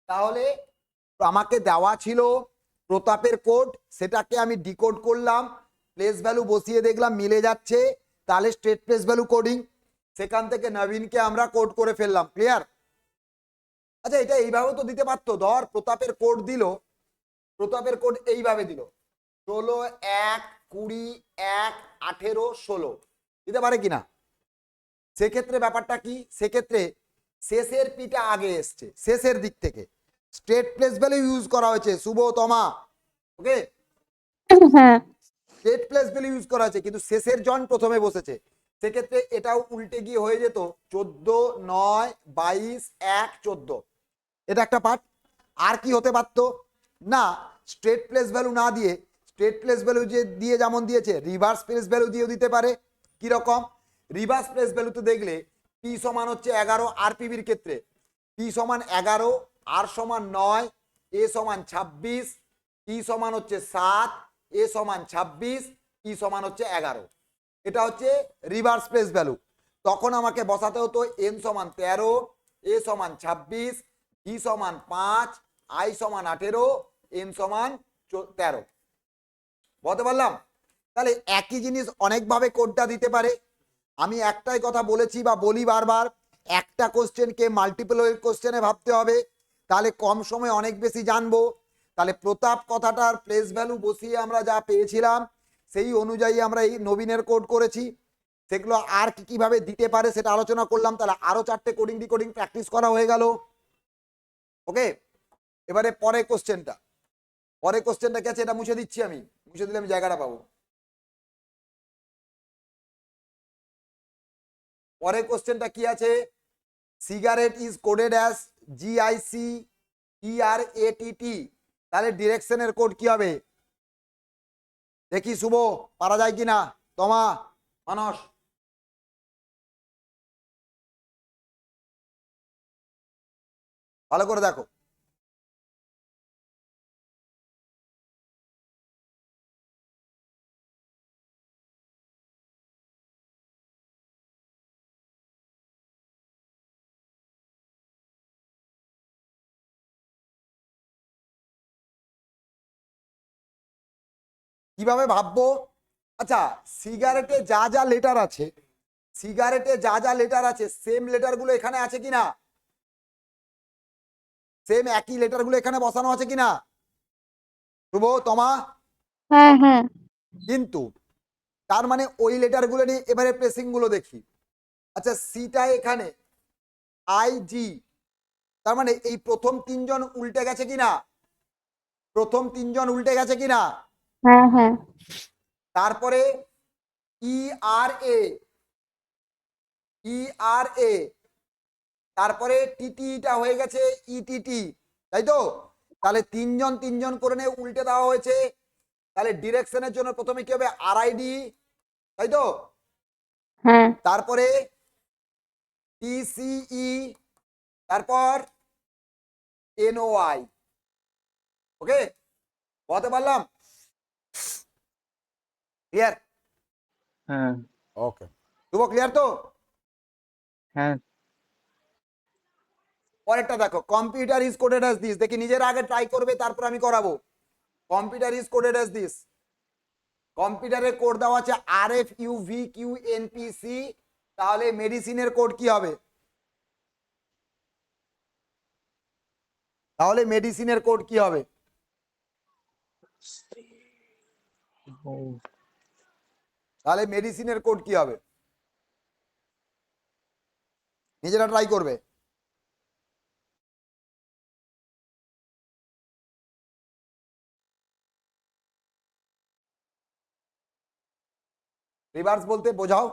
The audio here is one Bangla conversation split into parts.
তাহলে আমাকে দেওয়া ছিল প্রতাপের কোড, সেটাকে আমি ডিকোড করলাম, প্লেস ভ্যালু বসিয়ে দেখলাম মিলে যাচ্ছে, তাহলে স্টেট প্লেস ভ্যালু কোডিং, সেখান থেকে নবীনকে আমরা কোড করে ফেললাম। ক্লিয়ার? আচ্ছা, এটা এইভাবেও তো দিতে পারতো, ধর প্রতাপের কোড দিল, প্রতাপের কোড এইভাবে দিল 16, 1, 20, 1, 18, 16 দিতে পারে কিনা? সেক্ষেত্রে ব্যাপারটা কি, সেক্ষেত্রে শেষের পিটা আগে এসছে, শেষের দিক থেকে স্টেট প্লেস ভ্যালু ইউজ করা হয়েছে। শুভ তমা, ওকে, হ্যাঁ স্টেট প্লেস ভ্যালু ইউজ করা হয়েছে, কিন্তু শেষের জন প্রথমে বসেছে। সেক্ষেত্রে এটাও উল্টে গিয়ে হয়ে যেত 14, 9, 22, 1, 14। এটা একটা পার্ট। আর কি হতে পারতো না, স্ট্রেট প্লেস ভ্যালু না দিয়ে স্ট্রেট প্লেস ভ্যালু যে দিয়ে যেমন দিয়েছে রিভার্স প্লেস ভ্যালু দিয়েও দিতে পারে। কি রকম? রিভার্স প্লেস ভ্যালুতে দেখলে পি সমান হচ্ছে 11 আরপিবির ক্ষেত্রে, পি সমান 11, আর সমান 9, এ সমান 26, ই সমান হচ্ছে 7, এ সমান 26, ই সমান হচ্ছে 11। এটা হচ্ছে রিভার্স প্লেস ভ্যালু। তখন আমাকে বসাতে হতো এন সমান 13, এ সমান 26, ই সমান 5, আই সমান 18, এন সমান 13। বলতে পারলাম? তাহলে একই জিনিস অনেকভাবে কোডটা দিতে পারে। আমি একটাই কথা বলেছি বা বলি বারবার, একটা কোশ্চেনকে মাল্টিপল কোশ্চেনে ভাবতে হবে, তাহলে কম সময় অনেক বেশি জানবো। তাহলে প্রতাপ কথাটার প্লেস ভ্যালু বসিয়ে আমরা যা পেয়েছিলাম সেই অনুযায়ী আমরা এই নবীনের কোড করেছি। সেগুলো আর কি কিভাবে দিতে পারে সেটা আলোচনা করলাম। তাহলে আরো 4টে কোডিং ডিকোডিং প্র্যাকটিস করা হয়ে গেল। ওকে, এবারে পরের কোশ্চেনটা, পরের কোশ্চেনটা কি আছে এটা মুছে দিচ্ছি, আমি মুছে দিলে আমি জায়গাটা পাবো। পরের কোশ্চেনটা কি আছে, cigarette is coded as GICERATT, তাহলে ডিরেকশনের কোড কি হবে? দেখি শুভ পারা যায় কিনা, তোমা, মানস। ভালো করে দেখো। কিভাবে ভাববো? আচ্ছা, সিগারেটে যা যা লেটার আছে, সিগারেটে যা যা লেটার আছে সেম লেটার গুলো এখানে আছে কিনা, সেম একই লেটার গুলো এখানে বসানো আছে কিনা শুভ, তোমা? হ্যাঁ হ্যাঁ কিন্তু তার মানে ওই লেটার গুলো নিয়ে এবারে প্রেসিং গুলো দেখি। আচ্ছা, সিটা এখানে IG, তার মানে এই প্রথম তিনজন উল্টে গেছে কিনা, প্রথম তিনজন উল্টে গেছে কিনা। হ্যাঁ হ্যাঁ তারপরে ERA, তারপরে TTটা হয়ে গেছে ETT, তাই তো? তাহলে তিনজন তিনজন করে নিয়ে উল্টে দেওয়া হয়েছে। তাহলে ডিরেকশনের জন্য প্রথমে কি হবে? RID, তাই তো? হ্যাঁ তারপরে TCE, তারপর NOI। ওকে, বলতে পারলাম? ক্লিয়ার? হ্যাঁ ওকে, তবু ক্লিয়ার তো? হ্যাঁ পরেরটা দেখো, computer is coded as this, দেখি নিজের আগে ট্রাই করবে তারপর আমি করাবো। Computer is coded as this, কম্পিউটারের কোড দেওয়া আছে RFUVQNPC, তাহলে মেডিসিনের কোড কি হবে? তাহলে মেডিসিনের কোড কি হবে? তাহলে মেডিসিনের কোড কি হবে? নিজেরা ট্রাই করবে। রিভার্স বলতে বোঝাও।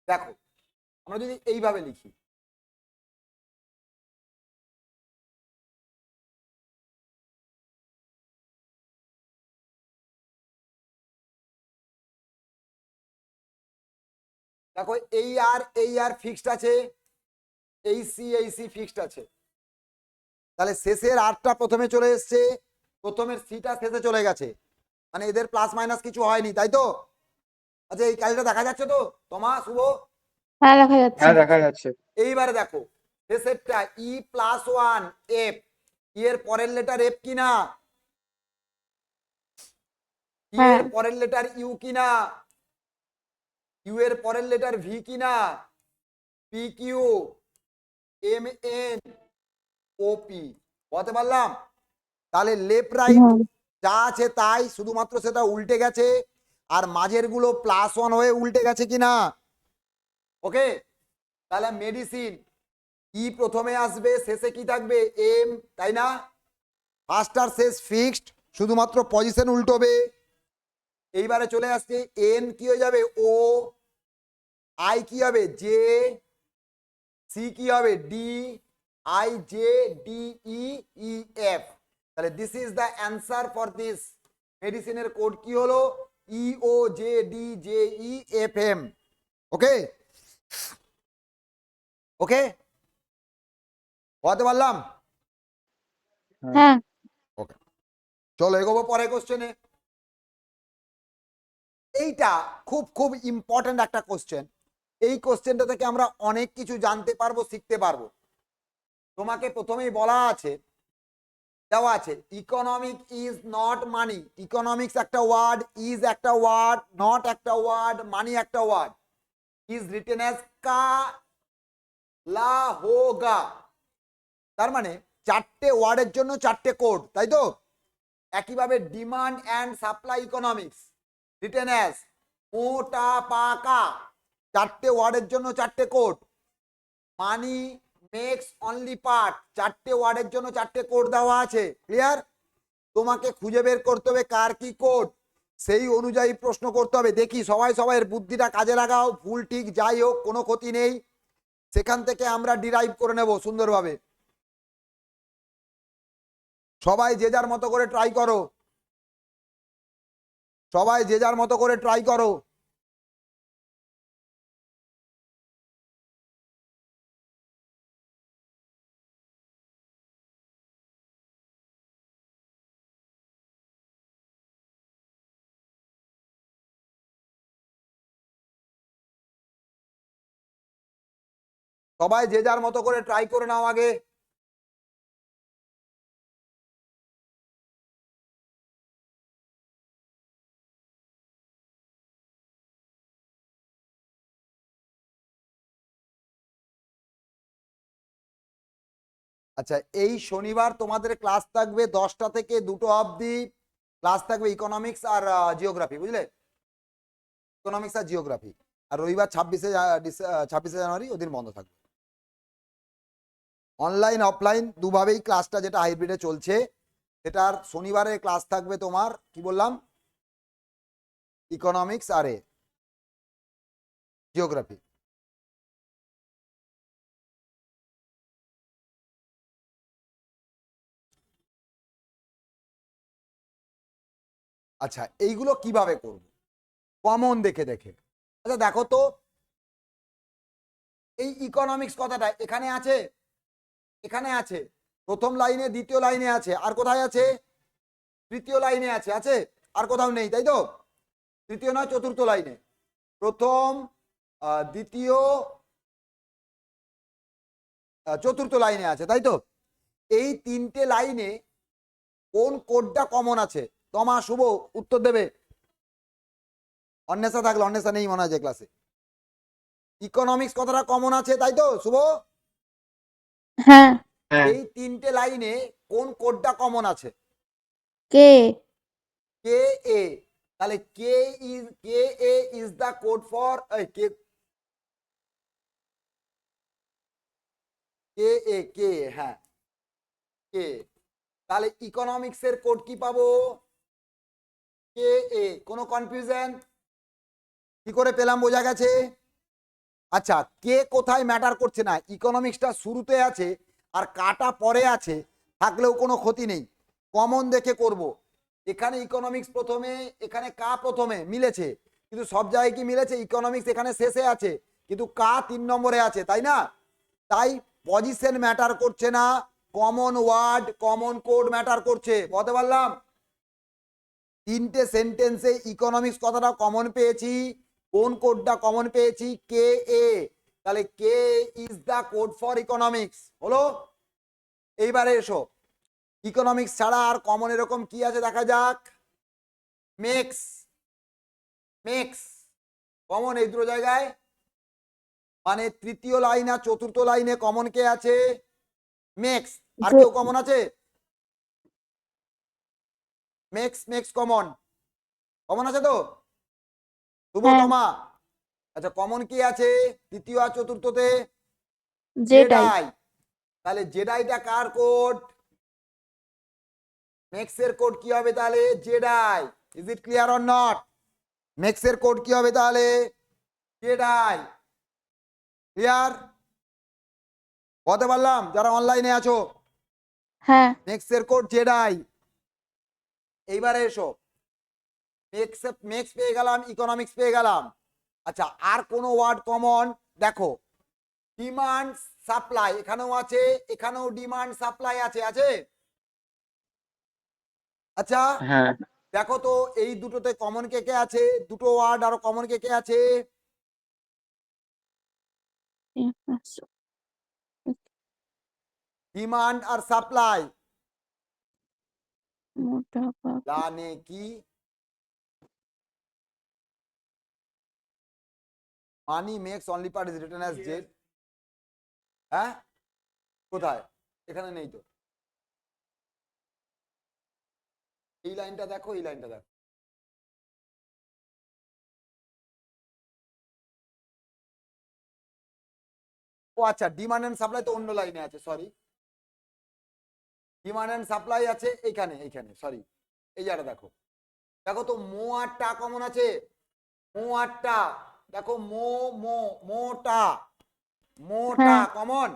দেখো, আমরা যদি এইভাবে লিখি, দেখো এই আর ফিক্সড আছে, এই সি ফিক্সড আছে, তাহলে শেষের আরটা প্রথমে চলে এসছে, প্রথমের সিটা শেষে চলে গেছে, মানে এদের প্লাস মাইনাস কিছু হয়নি, তাই তো? আচ্ছা এই কালিটা দেখা যাচ্ছে তো তোমা শুভ? হ্যাঁ দেখা যাচ্ছে। হ্যাঁ দেখা যাচ্ছে। এইবারে দেখো শেষেরটা E+1 F, এর পরের লেটার এফ কিনা, হ্যাঁ এর পরের লেটার ইউ কিনা, ইউ এর পরের লেটার ভি কিনা, P Q M N O P, বলতে পারলাম? তাহলে লেফট রাইট হুম, যা আছে তাই, শুধুমাত্র সেটা উল্টে গেছে, আর মাঝের গুলো +1 হয়ে উল্টে গেছে কিনা। ওকে, তাহলে মেডিসিন ই প্রথমে আসবে, শেষে কি থাকবে এম, তাই না? ফার্স্ট আর শেষ ফিক্সড, শুধুমাত্র পজিশন উল্টোবে। এইবারে চলে আসছে এন কি হয়ে যাবে ও, আই কি হবে জে, সি কি হবে D, I J D E E F. তাহলে this is the answer for this. মেডিসিনের কোড কি হলো E O J D J E F M. Okay okay, বলতে পারলাম? হ্যাঁ ওকে, চলো এগোবো পরের কোশ্চেনে। এইটা খুব খুব ইম্পর্টেন্ট একটা কোশ্চেন। এই কোশ্চেনটা থেকে আমরা অনেক কিছু জানতে পারবো, শিখতে পারবো। তোমাকে প্রথমেই বলা আছে, দেওয়া আছে economic is not money. Economics একটা ওয়ার্ড, ইজ একটা ওয়ার্ড, নট একটা ওয়ার্ড, মানি একটা ওয়ার্ড। ইজ রিটেন অ্যাজ কা লা হোগা। তার মানে চারটে ওয়ার্ডের জন্য চারটে কোড, তাই তো? একইভাবে demand and supply economics written as মোটা পাকা, চারটে ওয়ার্ডের জন্য চারটে কোড। মানি মেক্স অনলি পার্ট, চারটে ওয়ার্ডের জন্য চারটে কোড দেওয়া আছে। ক্লিয়ার? তোমাকে খুঁজে বের করতে হবে কার কি কোড, সেই অনুযায়ী প্রশ্ন করতে হবে। দেখি সবাই সবাইয়ের বুদ্ধিটা কাজে লাগাও, ভুল ঠিক যাই হোক কোনো ক্ষতি নেই, সেখান থেকে আমরা ডিরাইভ করে নেব সুন্দরভাবে। সবাই যে যার মতো করে ট্রাই করো, সবাই যে যার মতো করে ট্রাই করো। সবাই যে যার মতো করে ট্রাই করে নাও আগে। আচ্ছা এই শনিবার তোমাদের ক্লাস থাকবে 10টা থেকে 2টো অবধি, ক্লাস থাকবে ইকোনমিক্স আর জিওগ্রাফি, বুঝলে? ইকোনমিক্স আর জিওগ্রাফি। আর রবিবার 26শে জানুয়ারি ওদিন বন্ধ থাকবে। অনলাইন অফলাইন দুভাবেই ক্লাসটা, যেটা হাইব্রিডে চলছে, সেটার শনিবারে ক্লাস থাকবে তোমার কি বললাম ইকোনমিক্স আর জিওগ্রাফি। আচ্ছা এইগুলো কিভাবে করব, কমন দেখে দেখে। আচ্ছা দেখো তো, এই ইকোনমিক্স কথাটা এখানে আছে, এখানে আছে, প্রথম লাইনে দ্বিতীয় লাইনে আছে, আর কোথায় আছে? তৃতীয় লাইনে আছে, আছে? আর কোথাও নেই, তাই তো? তৃতীয় নয় চতুর্থ লাইনে, প্রথম দ্বিতীয় চতুর্থ লাইনে আছে, তাই তো? এই তিনটে লাইনে কোন কোডটা কমন আছে? তোমা শুভ উত্তর দেবে। অন্বেষা থাকলে, অন্বেষা নেই মনে হয় ক্লাসে। ইকোনমিক্স কথাটা কমন আছে, তাই তো শুভ? হ্যাঁ হ্যাঁ এই তিনটে লাইনে কোন কোডটা কমন আছে? কে কে এ। তাহলে কে এ ইজ দ্য কোড ফর কে, কে এ কে, হ্যাঁ কে। তাহলে ইকোনমিক্স এর কোড কি পাবো? কে এ। কোনো কনফিউশন? কি করে পেলাম বোঝা গেছে? আচ্ছা কে কোথায় ম্যাটার করছে না, ইকোনমিক্সটা শুরুতে আছে আর কাটা পরে আছে, থাকলেও কোনো ক্ষতি নেই, কমন দেখে করব। এখানে ইকোনমিক্স প্রথমে, এখানে কা প্রথমে মিলেছে, কিন্তু সব জায়গায় কি মিলেছে? ইকোনমিক্স এখানে শেষে আছে কিন্তু কা 3 নম্বরে আছে, তাই না? তাই পজিশন ম্যাটার করছে না, common word common code matter করছে। বলতে পারলাম? তিনটে সেন্টেন্সে ইকোনমিক্স কথাটা কমন পেয়েছি, কোন কোডটা কমন পেয়েছি? K A. তাহলে K is the code for economics হলো। এইবারে এসো, ইকোনমিক্স ছাড়া আর কমন এরকম কি আছে দেখা যাক। মেক্স, মেক্স কমন এই দুটো জায়গায়, মানে তৃতীয় লাইন আর চতুর্থ লাইনে কমন কে আছে? মেক্স। আর যে কেউ কমন আছে? মেক্স, মেক্স কমন, কমন আছে তো শুভ হ্যাঁ তোমা? আচ্ছা কমন কি আছে তৃতীয় আর চতুর্থতে? Z I Z I. তাহলে জেডাইটা কার কোড? মেক্স এর কোড কি হবে তাহলে? Z I. Is it clear or not? Makes এর কোড কি হবে তাহলে? জেডাই। ক্লিয়ার? বলতে পারলাম যারা অনলাইনে আছো? হ্যাঁ মেক্স এর কোড জেডাই। এইবারে এসো, মেক্স মেক্স পেয়ে গেলাম, ইকোনমিক্স পেয়ে গেলাম। আচ্ছা আর কোন ওয়ার্ড কমন? দেখো ডিমান্ড সাপ্লাই এখানেও আছে, এখানেও ডিমান্ড সাপ্লাই আছে, আছে? আচ্ছা হ্যাঁ দেখো তো এই দুটোতে কমন কে কে আছে? দুটো ওয়ার্ড আরো কমন কে কে আছে? ডিমান্ড আর সাপ্লাই। মোটা পাকা জানে কি money makes only part is written as Z. হ্যাঁ কোথায়? এখানে নেই তো। এই লাইনটা দেখো, এই লাইনটা দেখো। ও আচ্ছা ডিমান্ড এন্ড সাপ্লাই তো অন্য লাইনে আছে, সরি। ডিমান্ড এন্ড সাপ্লাই আছে এইখানে, এইখানে সরি। এই জায়গাটা দেখো, দেখো তো মো আর টা কমন আছে। মো আর টা দেখো, মো মো মোটা, মোটা হ্যাঁ কমন।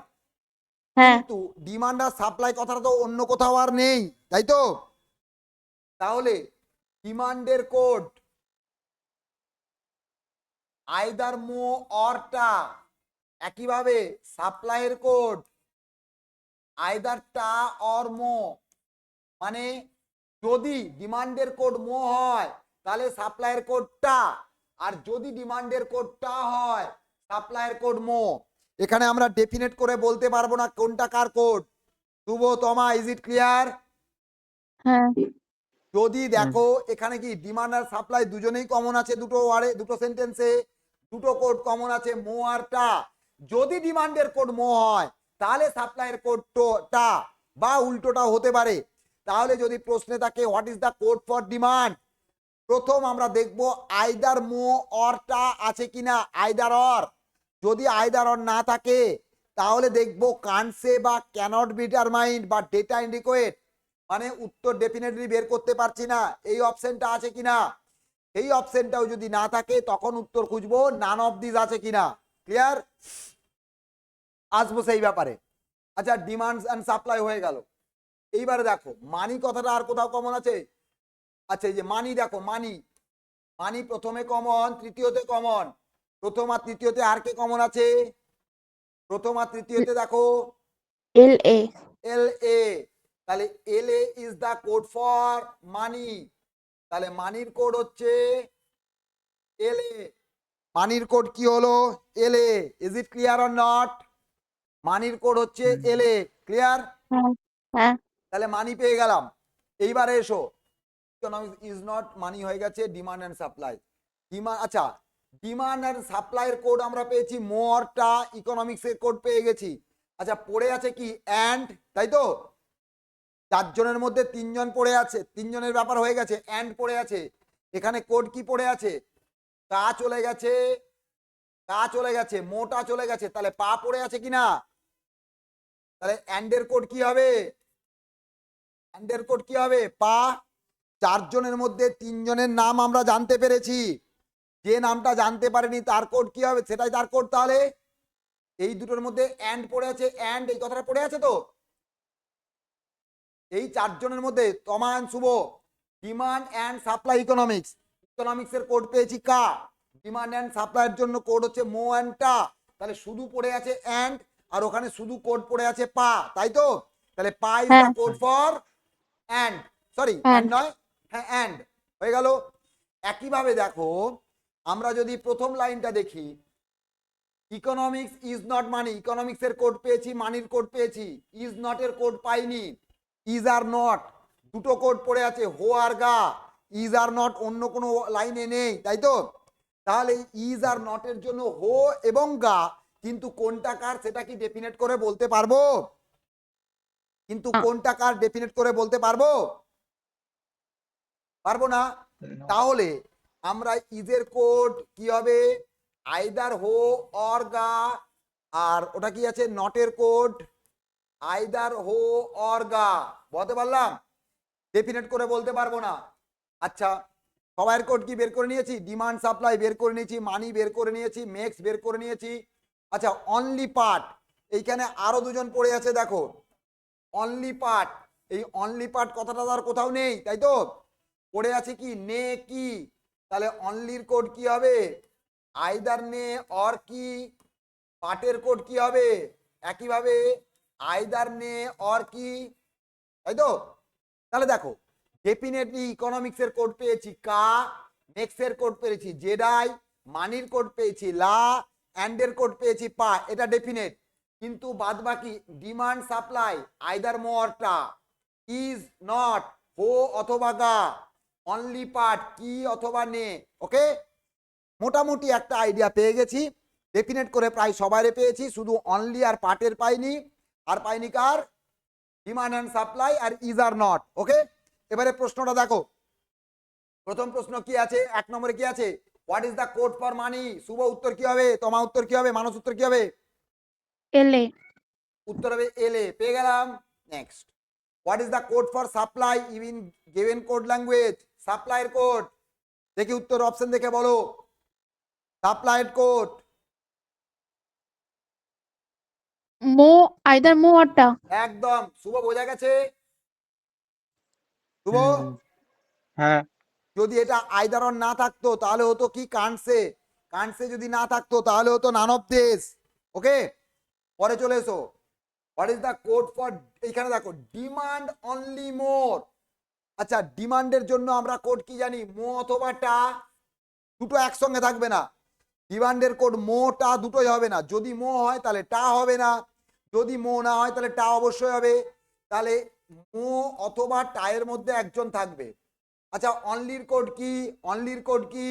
হ্যাঁ কিন্তু ডিমান্ড আর সাপ্লাই কথাটা তো অন্য কোথাও আর নেই, তাই তো? তাহলে ডিমান্ডের কোড আইদার মো অর টা, একইভাবে সাপ্লাইয়ের কোড আইদার টা অর মো। মানে যদি ডিমান্ডের কোড মো হয় তাহলে সাপ্লাইয়ের কোড টা, আর যদি ডিমান্ডের কোড টা হয় সাপ্লাইয়ের কোড মো। এখানে আমরা ডেফিনেট করে বলতে পারবো না কোনটা কার কোড। শুভ তোমা, ইজ ইট ক্লিয়ার? হ্যাঁ যদি দেখো এখানে কি ডিমান্ড আর সাপ্লাই দুজনেই কমন আছে, দুটো ওয়ার্ডে দুটো সেন্টেন্সে দুটো কোড কমন আছে মো আর টা। যদি ডিমান্ডের কোড মো হয় তাহলে সাপ্লাইয়ের কোড টা, বা উল্টোটা হতে পারে। তাহলে যদি প্রশ্নে থাকে what is the code for demand, প্রথম আমরা দেখব আইদার মো অর টা আছে কিনা, আইদার অর। যদি আইদার অর না থাকে তাহলে দেখব কানসে বা ক্যানট বি ডিটারমাইন্ড বা ডেটা ইন্ডিকেট, মানে উত্তর ডেফিনেটলি বের করতে পারছি না, এই অপশনটা আছে কিনা। এই অপশনটাও যদি না থাকে তখন উত্তর খুঁজবো নান অফ দিস আছে কিনা। ক্লিয়ার? আসবো সেই ব্যাপারে। আচ্ছা ডিমান্ড এন্ড সাপ্লাই হয়ে গেল। এইবারে দেখো মানি কথাটা আর কোথাও কমন আছে? আচ্ছা এই যে মানি দেখো, মানি, মানি প্রথমে কমন, তৃতীয়তে কমন। প্রথম আর তৃতীয়তে আর কে কমন আছে? প্রথম আর তৃতীয়তে দেখো এল এ এল এ। তাহলে L A is the code for money. তাহলে মানির কোড হচ্ছে এল এ। মানির কোড কি হলো? L A. Is it clear or not? মানির কোড হচ্ছে এল এ। ক্লিয়ার? হ্যাঁ হ্যাঁ তাহলে মানি পেয়ে গেলাম। এইবারে এসো, ইকোনমিক্স ইজ নট মানি হয়ে গেছে, ডিমান্ড এন্ড সাপ্লাই। ডিমান্ড, আচ্ছা ডিমান্ড এন্ড সাপ্লাইয়ের কোড আমরা পেয়েছি মোরটা, ইকোনমিক্স এর কোড পেয়ে গেছি। আচ্ছা পড়ে আছে কি অ্যান্ড, তাই তো? চারজনের মধ্যে তিনজন পড়ে আছে, তিনজনের ব্যাপার হয়ে গেছে, অ্যান্ড পড়ে আছে। এখানে কোড কি পড়ে আছে? কা চলে গেছে, কা চলে গেছে, মোটা চলে গেছে, তাহলে পা পড়ে আছে কিনা? তাহলে অ্যান্ডের কোড কি হবে? অ্যান্ডের কোড কি হবে? পা। চারজনের মধ্যে তিনজনের নাম আমরা জানতে পেরেছি, যে নামটা জানতে পারেনি তার কোড কি হবে? সেটাই তার কোড। তাহলে এই দুটোর মধ্যে অ্যান্ড পড়ে আছে, অ্যান্ড এই কথাটা পড়ে আছে তো। এই চারজনের মধ্যে Toma and Shubho, demand and supply economics, economics এর কোড পেয়েছি কা, ডিমান্ড অ্যান্ড সাপ্লাইয়ের জন্য কোড হচ্ছে মো অ্যান্ড টা। তাহলে শুধু পড়ে আছে অ্যান্ড, আর ওখানে শুধু কোড পড়ে আছে পা, তাই তো? তাহলে পা ইজ হ্যাঁ দা কোড ফর অ্যান্ড, সরি হ্যাঁ অ্যান্ড নয়, হ্যাঁ অ্যান্ড হয়ে গেল। একইভাবে দেখো আমরা যদি প্রথম লাইনটা দেখি, economics is not money, economics এর কোড পেয়েছি, মানির কোড পেয়েছি, ইজ নট এর কোড পাইনি। ইজ আর নট দুটো কোড পড়ে আছে, হো আর গা। ইজ আর নট অন্য কোনো লাইনে নেই, তাই তো? তাহলে ইজ আর নট এর জন্য হো এবং গা, কিন্তু কোনটা কার সেটা কি ডেফিনেট করে বলতে পারবো? কিন্তু না। কোনটা কার ডেফিনেট করে বলতে পারবো? পারবো না। তাহলে আমরা ইজের কোড কি হবে? আইদার হো অর গা। আর ওটা কি আছে? নটের কোড আইদার হো অর গা। বলতে পারলাম? ডেফিনেট করে বলতে পারবো না। আচ্ছা, সবাইয়ের কোড কি বের করে নিয়েছি? ডিমান্ড সাপ্লাই বের করে নিয়েছি, মানি বের করে নিয়েছি, মেক্স বের করে নিয়েছি। আচ্ছা, অনলি পার্ট, এইখানে আরো দুজন পড়ে আছে, দেখো অনলি পার্ট। এই অনলি পার্ট কথাটা তার কোথাও নেই, তাই তো? পড়ে আছে কি? নে কি। তাহলে অনলির কোড কি হবে? আইদার নে অর কি। পার্টের কোড কি হবে? একইভাবে আইদার নে অর কি, তাই তো? তাহলে দেখো, ডেফিনেটলি ইকোনমিক্স এর কোড পেয়েছি কা, নেক্সট এর কোড পেয়েছি জেডাই, মানির কোড পেয়েছি লা, অ্যান্ড এর কোড পেয়েছি পা, এটা ডেফিনেট। কিন্তু বাদ বাকি ডিমান্ড সাপ্লাই আইদার মোরটা, ইজ নট হো অথবা গা, অনলি পার্ট কি অথবা নে। ওকে, মোটামুটি একটা আইডিয়া পেয়ে গেছি। ডেফিনেট করে প্রায় সবাইরে পেয়েছি, শুধু অনলি আর পার্টের পাইনি। আর পাইনি কার? ডিমান্ড অ্যান্ড সাপ্লাই আর ইজ আর নট। ওকে, এবারে প্রশ্নটা দেখো। প্রথম প্রশ্ন কি আছে? 1 নম্বরে কি আছে? What is the code for money? Shubho উত্তর কি হবে? তোমা উত্তর কি হবে? মানস উত্তর কি হবে? LA। উত্তর হবে এলএ। পেয়ে গেলাম। Next, what is the code for supply in given code language? সাপ্লাইয়ের কোড দেখি, উত্তর অপশন দেখে বলো। সাপ্লাইয়ের কোড মো আইদার মো অরটা। একদম। শুভ বোঝা গেছে? শুভ, হ্যাঁ যদি এটা আইদার অর না থাকতো তাহলে হতো কি? কানসে। কানসে যদি না থাকতো তাহলে হতো নান অফ দিস। ওকে, পরে চলে এসো। What is the code for, এইখানে দেখো ডিমান্ড অনলি মোর। আচ্ছা, ডিমান্ডের জন্য আমরা কোড কি জানি? মো অথবা টা, দুটো একসঙ্গে থাকবে না। ডিমান্ডের কোড মো টা দুটোই হবে না। যদি মো হয় তাহলে টা হবে না, যদি মো না হয় তাহলে টা অবশ্যই হবে। তাহলে মো অথবা টায়ের মধ্যে একজন থাকবে। আচ্ছা, অনলির কোড কি? অনলির কোড কি?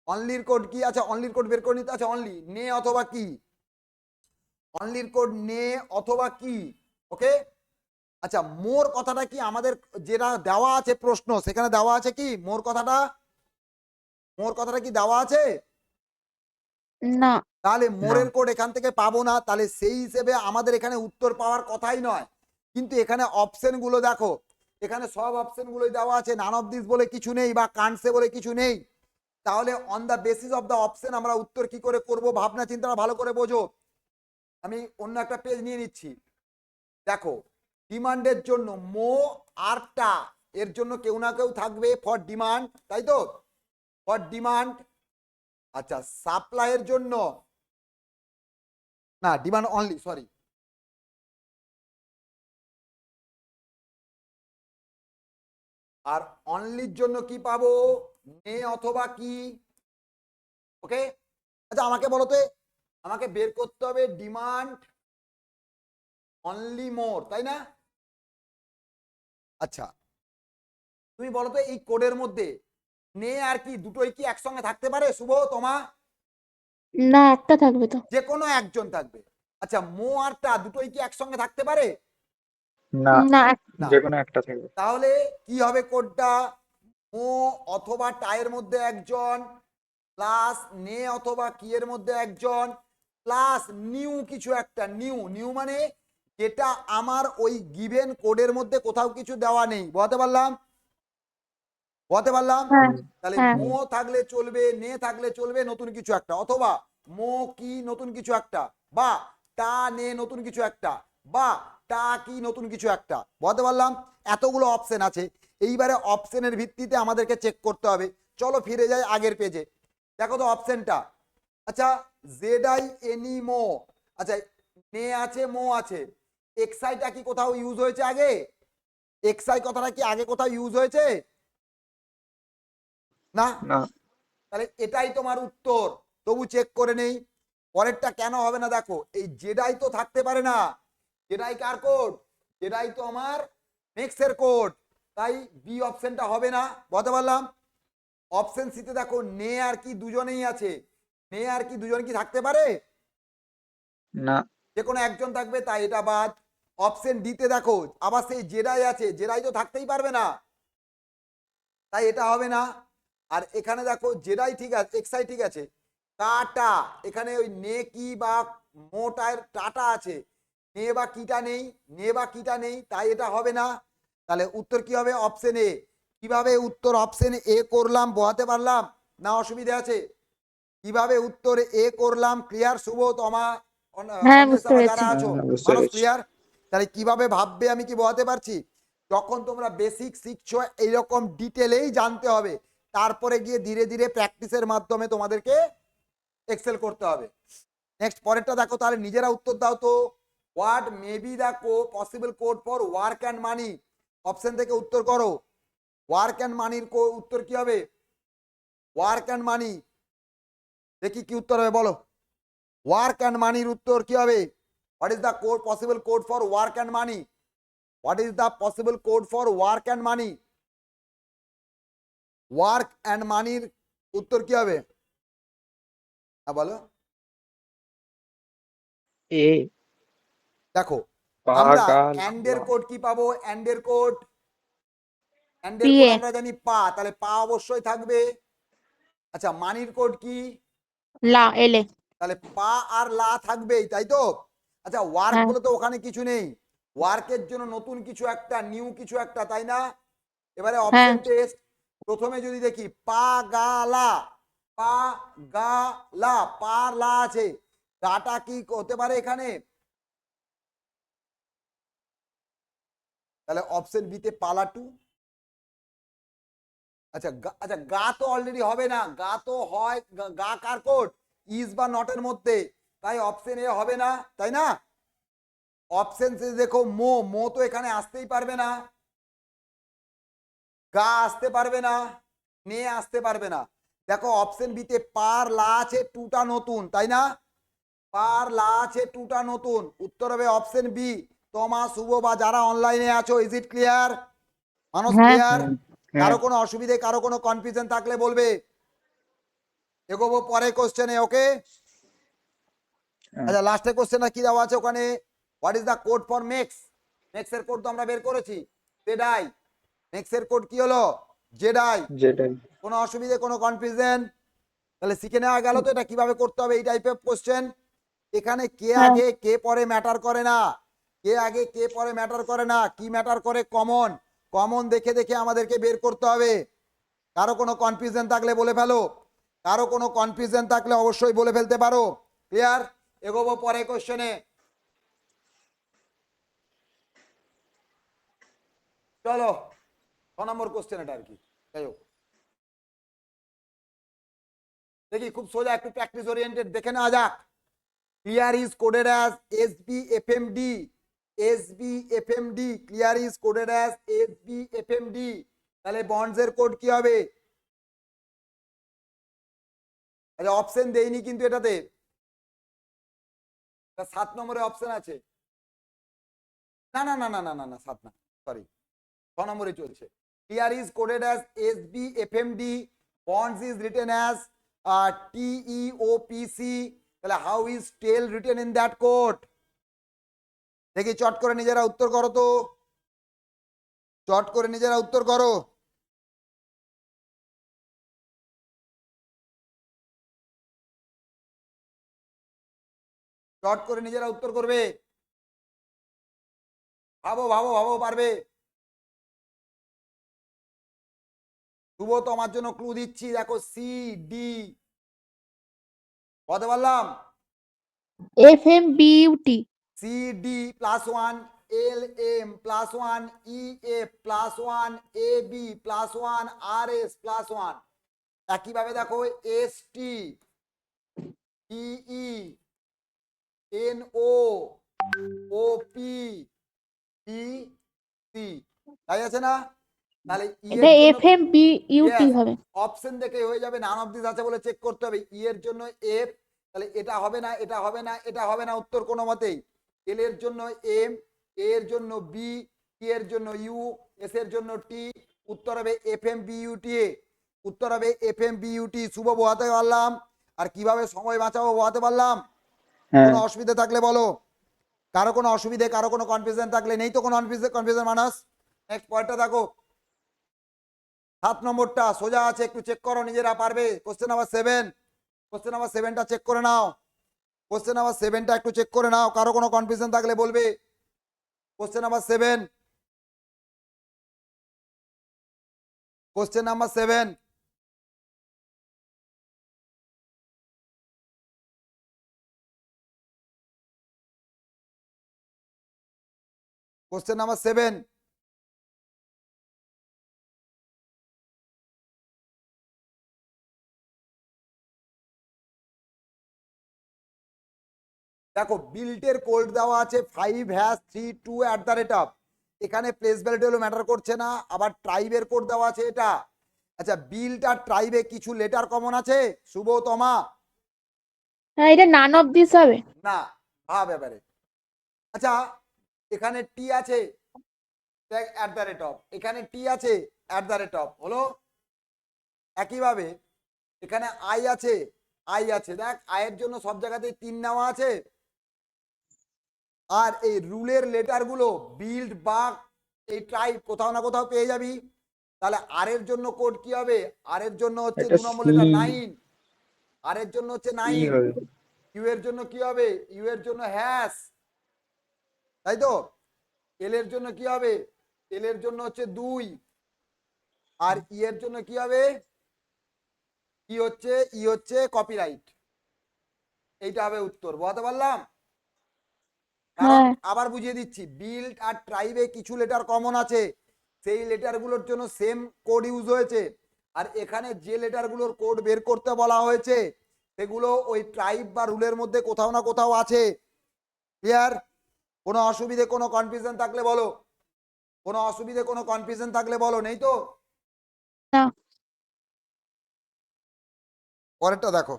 অনলির কোড কি? আচ্ছা, অনলির কোড বের করে নিতে। আচ্ছা, অনলি নে অথবা কি? অনলির কোড নে অথবা কি। ওকে, আচ্ছা, মোর কথাটা কি আমাদের যেটা দেওয়া আছে প্রশ্ন সেখানে দেওয়া আছে কি মোর কথাটা? মোর কথাটা কি দেওয়া আছে? না। তাহলে না মোরের কোড এখান থেকে পাবো না, তাহলে সেই হিসেবে আমাদের এখানে উত্তর পাওয়ার কথাই নয়। কিন্তু এখানে অপশন গুলো দেখো, এখানে সব অপশন গুলোই দেওয়া আছে, নান অফ দিস বলে কিছু নেই বা কানসে বলে কিছু নেই। তাহলে on the basis of the option আমরা উত্তর কি করে করব? ভাবনা চিন্তাটা ভালো করে বোঝো। আমি অন্য একটা পেজ নিয়ে নিচ্ছি, দেখো ডিমান্ডের জন্য মো আর টা, এর জন্য কেউ না কেউ থাকবে ফর ডিমান্ড, তাই তো? For demand. আচ্ছা, সাপ্লাইয়ের জন্য না, ডিমান্ড অনলি, সরি, আর অনলির জন্য কি পাবো? নে অথবা কি। ওকে, আচ্ছা আমাকে বলো তো, আমাকে বের করতে হবে ডিমান্ড অনলি মোর, তাই না? আচ্ছা, তুমি বলো তো এই কোডের মধ্যে নে আর কি দুটোই কি একসঙ্গে থাকতে পারে? শুভ, তোমা? না, একটা থাকবে তো। যে কোনো একজন থাকবে। আচ্ছা, মো আর টা দুটোই কি একসঙ্গে থাকতে পারে? না, না। না। যে কোনো একটা থাকবে। তাহলে কি হবে কোডটা? মো অথবা টায়ের মধ্যে একজন, প্লাস নে অথবা কি এর মধ্যে একজন, প্লাস নিউ কিছু একটা। নিউ, নিউ মানে যেটা আমার ওই গিভেন কোডের মধ্যে কোথাও কিছু দেওয়া নেই। বলতে পারলাম? বলতে পারলাম? হ্যাঁ। তাহলে হ্যাঁ। মো থাকলে চলবে, নে থাকলে চলবে, নতুন কিছু একটা, অথবা মো কি নতুন কিছু একটা, বা টা নে নতুন কিছু একটা, বা টা কি নতুন কিছু একটা। বলতে পারলাম? এতগুলো অপশন আছে। এইবারে অপশনের ভিত্তিতে আমাদেরকে চেক করতে হবে। চলো ফিরে যাই আগের পেজে, দেখো তো অপশনটা। আচ্ছা, জেড আই এনি মো, আচ্ছা নে আছে মো আছে, এক্সআইটা কি কোথাও ইউজ হয়েছে আগে? এক্সআই কথাটা কি আগে কোথাও ইউজ হয়েছে? না। না তাহলে এটাই তোমার উত্তর। তবু চেক করে নেই পরেরটা কেন হবে না। দেখো এই জেডাই তো থাকতে পারে না, জেডাই কার কোড, জেডাই তো আমার মেক্সের কোড, তাই বি অপশনটা হবে না। বলতে পারলাম। অপশন সিতে দেখো নে আর কি দুজনেই আছে, নে আর কি দুজন কি থাকতে পারে, না। যে কোনো একজন থাকবে, তাই এটা বাদ। অপশন ডিতে দেখো আবার সেই জেডাই আছে, জেডাই তো থাকতেই পারবে না, তাই এটা হবে না। আর এখানে দেখো জেডাই ঠিক আছে, এক্সআই ঠিক আছে, টাটা এখানে ওই নে কি বা মোটার টাটা আছে, নে বা কিটা নেই, নে বা কিটা নেই, তাই এটা হবে না। তাহলে উত্তর কি হবে? Option A. কিভাবে উত্তর অপশন এ করলাম বোঝাতে পারলাম না? অসুবিধা আছে? কিভাবে উত্তর এ করলাম ক্লিয়ার? শুভ তোমা হ্যাঁ, বুঝতে অন্বেষা যারা পেরেছি। আছো হ্যাঁ, বুঝতে মানুষ পেরেছি। ক্লিয়ার? তাহলে কিভাবে ভাববে আমি কি বোঝাতে পারছি? যখন তোমরা বেসিক শিখছো এইরকম ডিটেলেই জানতে হবে, তারপরে গিয়ে ধীরে ধীরে প্র্যাকটিসের মাধ্যমে তোমাদেরকে এক্সেল করতে হবে। নেক্সট পরেরটা দেখো, তাহলে নিজেরা উত্তর দাও তো। What may be the possible code for work and money? Option থেকে উত্তর করো। ওয়ার্ক অ্যান্ড মানির উত্তর কি হবে? ওয়ার্ক অ্যান্ড মানি দেখি কি উত্তর হবে বলো। ওয়ার্ক অ্যান্ড মানির উত্তর কি হবে? What is the code possible code for work and money? What is the possible code for work and money? Work and মানির উত্তর কি হবে? হ্যাঁ বলো। এ দেখো পা আমরা গা অ্যান্ডের লা। কোড কি পাবো? অ্যান্ডের কোড, অ্যান্ডের কোড পিএ আমরা জানি পা, তাহলে পা অবশ্যই থাকবে। আচ্ছা মানির কোড কি? লা এলে। তাহলে পা আর লা থাকবেই, তাই তো? আচ্ছা ওয়ার্ক হ্যাঁ, বলে তো ওখানে কিছু নেই, ওয়ার্কের জন্য নতুন কিছু একটা, নিউ কিছু একটা, তাই না? এবারে হ্যাঁ, অপশন টেস্ট। প্রথমে যদি দেখি পা গা লা, পা গা লা, পা লা আছে, গাটা কি হতে পারে এখানে? তাহলে অপশন বিতে পালাটু। আচ্ছা আচ্ছা গা তো অলরেডি হবে না, গা তো হয় গা কার কোড? ইজ বা নটের মধ্যে, তাই অপশন এ হবে না, তাই না? অপশন সি দেখো মো, মো তো এখানে আসতেই পারবে না, গা আসতে পারবে না, নে আসতে পারবে না। দেখো অপশন বিতে পার লা আছে, টুটা নতুন, তাই না? পার লা আছে, টুটা নতুন, উত্তর হবে অপশন বি। তোমা শুভ বা যারা অনলাইনে আছো, ইজ ইট ক্লিয়ার? মানুষ হ্যাঁ, ক্লিয়ার? হ্যাঁ। কারো কোনো অসুবিধে, কারো কোনো কনফিউশন থাকলে বলবে। এগোবো পরে কোশ্চেনে, ওকে? হ্যাঁ। আচ্ছা লাস্টের কোশ্চেনটা কি দেওয়া আছে ওখানে? What is the code for makes? Makes এর কোড তো আমরা বের করেছি, জেডাই। মেক্স এর কোড কি হলো? জেডাই। যেটাই। কোনো অসুবিধে, কোনো কনফিউশন? তাহলে শিখে নেওয়া গেল তো এটা কিভাবে করতে হবে, এই টাইপের কোশ্চেন। এখানে কে হ্যাঁ, আগে কে পরে ম্যাটার করে না, কে আগে কে পরে ম্যাটার করে না, কি ম্যাটার করে? কমন, কমন দেখে দেখে আমাদেরকে বের করতে হবে। কারো কোনো কনফিউশন থাকলে বলে ফেলো, কারো কোনো কনফিউশন থাকলে অবশ্যই বলে ফেলতে পারো। ক্লিয়ার? এগোবো পরে কোশ্চেনে। চলো 6 নম্বর কোশ্চেন এটা আর কি, যাই হোক দেখি, খুব সোজা, একটু প্র্যাকটিস ওরিয়েন্টেড, দেখে নেওয়া যাক। Clear is coded as SBFMD, SBFMD clear is coded as SBFMD। তাহলে বন্ডস এর কোড কি হবে? আচ্ছা অপশন দেইনি কিন্তু এটাতে, 7 নম্বরে অপশন আছে। না না না না না না না 7 না, সরি 6 নম্বরে চলছে। Clear is coded as SBFMD, bonds is written as TEOPC। তাহলে how is tell written in that code? দেখি চট করে নিজেরা উত্তর করো তো, চট করে নিজেরা উত্তর করো। চট করে নিজেরা উত্তর করবে, ভাবো ভাবো ভাবো, পারবে। শুভ তোমার জন্য ক্লু দিচ্ছি, দেখো CD, বলতে পারলাম? FMBUT। CD +1, LM +1, EF +1, AB +1, RS +1। একইভাবে দেখো ST, TE, NO, OP, PC, তাই আছে না? তাহলে ই এটা এর জন্য F M B U T Yes, হবে। অপশন দেখে হয়ে যাবে, নান অফ দিস আছে বলে চেক করতে হবে। ই এর জন্য এফ, তাহলে এটা হবে না, এটা হবে না, এটা হবে না উত্তর কোনো মতেই। এল এর জন্য এম, এ এর জন্য বি, টি এর জন্য ইউ, এস এর জন্য টি, উত্তর হবে এফ এম বি ইউটি এ, উত্তর হবে এফ এম বি ইউটি। শুভ বোঝাতে পারলাম? আর কিভাবে সময় বাঁচাবো বোঝাতে পারলাম? হ্যাঁ কোনো অসুবিধা থাকলে বলো, কারো কোনো অসুবিধে, কারো কোনো কনফিউশন থাকলে, নেই তো কোনো কনফিউশন মানুষ? নেক্সট পয়েন্টটা দেখো, 7 নম্বরটা সোজা আছে, একটু চেক করো, নিজেরা পারবে। কোশ্চেন নাম্বার 7, কোশ্চেন নাম্বার 7টা চেক করে নাও, কোশ্চেন নাম্বার 7টা একটু চেক করে নাও, কারো কোনো কনফিউশন থাকলে বলবে। Question number 7, question number 7, question number 7, দেখো বিল্টের কোড দেওয়া আছে 5#32 এখানে প্লেস ভ্যালু ম্যাটার করছে না, আবার ট্রাইবের কোড দেওয়া আছে এটা। আচ্ছা, বিল্ট আর ট্রাইবে কিছু লেটার কমন আছে শুভ তোমা? হ্যাঁ, এটা নান অফ দিস হবে। না, ভাব এবারে। আচ্ছা, এখানে টি আছে, এখানে টি আছে, হলো। একইভাবে এখানে আই আছে, দেখ আয়ের জন্য সব জায়গাতেই 3 নেওয়া আছে। আর এই রুলের লেটার গুলো বিল্ড বা এই ট্রাইব কোথাও না কোথাও পেয়ে যাবি। তাহলে আর এর জন্য কোড কি হবে? আর এর জন্য হচ্ছে এটা 2 নম্বর সি লেটার 9, আর এর জন্য হচ্ছে ই 9। হবে। ইউ এর জন্য কি হবে? ইউ এর জন্য হ্যাশ, তাই তো। এল এর জন্য কি হবে? এল এর জন্য হচ্ছে 2, আর ই এর জন্য কি হবে? ই হচ্ছে কপিরাইট। এইটা হবে উত্তর, বুঝতে পারলাম? কারণ হ্যাঁ। আবার বুঝিয়ে দিচ্ছি, বিল্ড আর ট্রাইবে কিছু লেটার কমন আছে, সেই লেটারগুলোর জন্য সেম কোড ইউজ হয়েছে। আর এখানে যে লেটারগুলোর কোড বের করতে বলা হয়েছে সেগুলো ওই ট্রাইব বা রুলের মধ্যে কোথাও না কোথাও আছে। ক্লিয়ার? কোনো অসুবিধে, কোনো কনফিউশন থাকলে বলো, কোনো অসুবিধে, কোনো কনফিউশন থাকলে বলো, নেই তো? না। পরেরটা দেখো,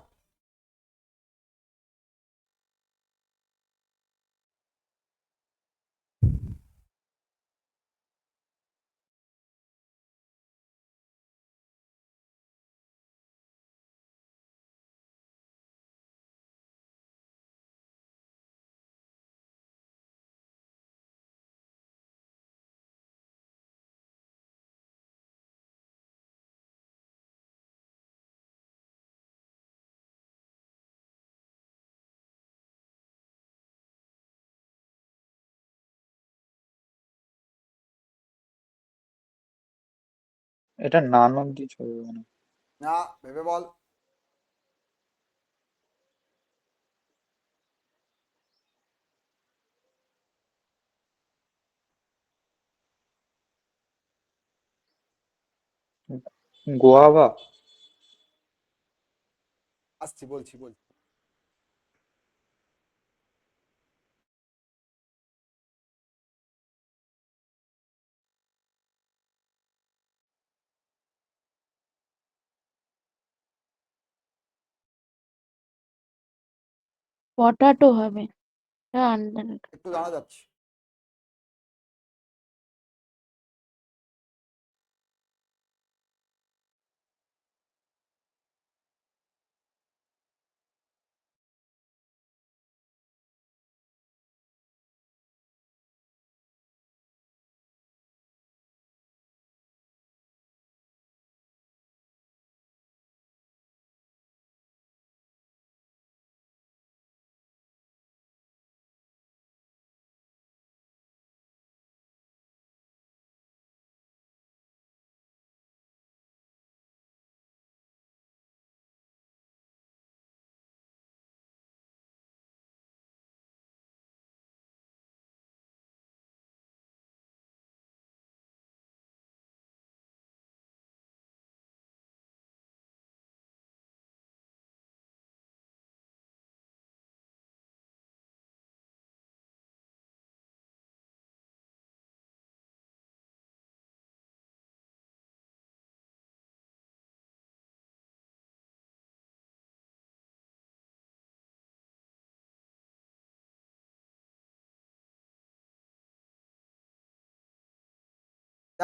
এটা নান অফ দিস হবে মানে। না ভেবে বল। গোয়াবা। আসছি, বলছি। পটাটো হবে। এটা আন্ডার। একটু জানা যাচ্ছে।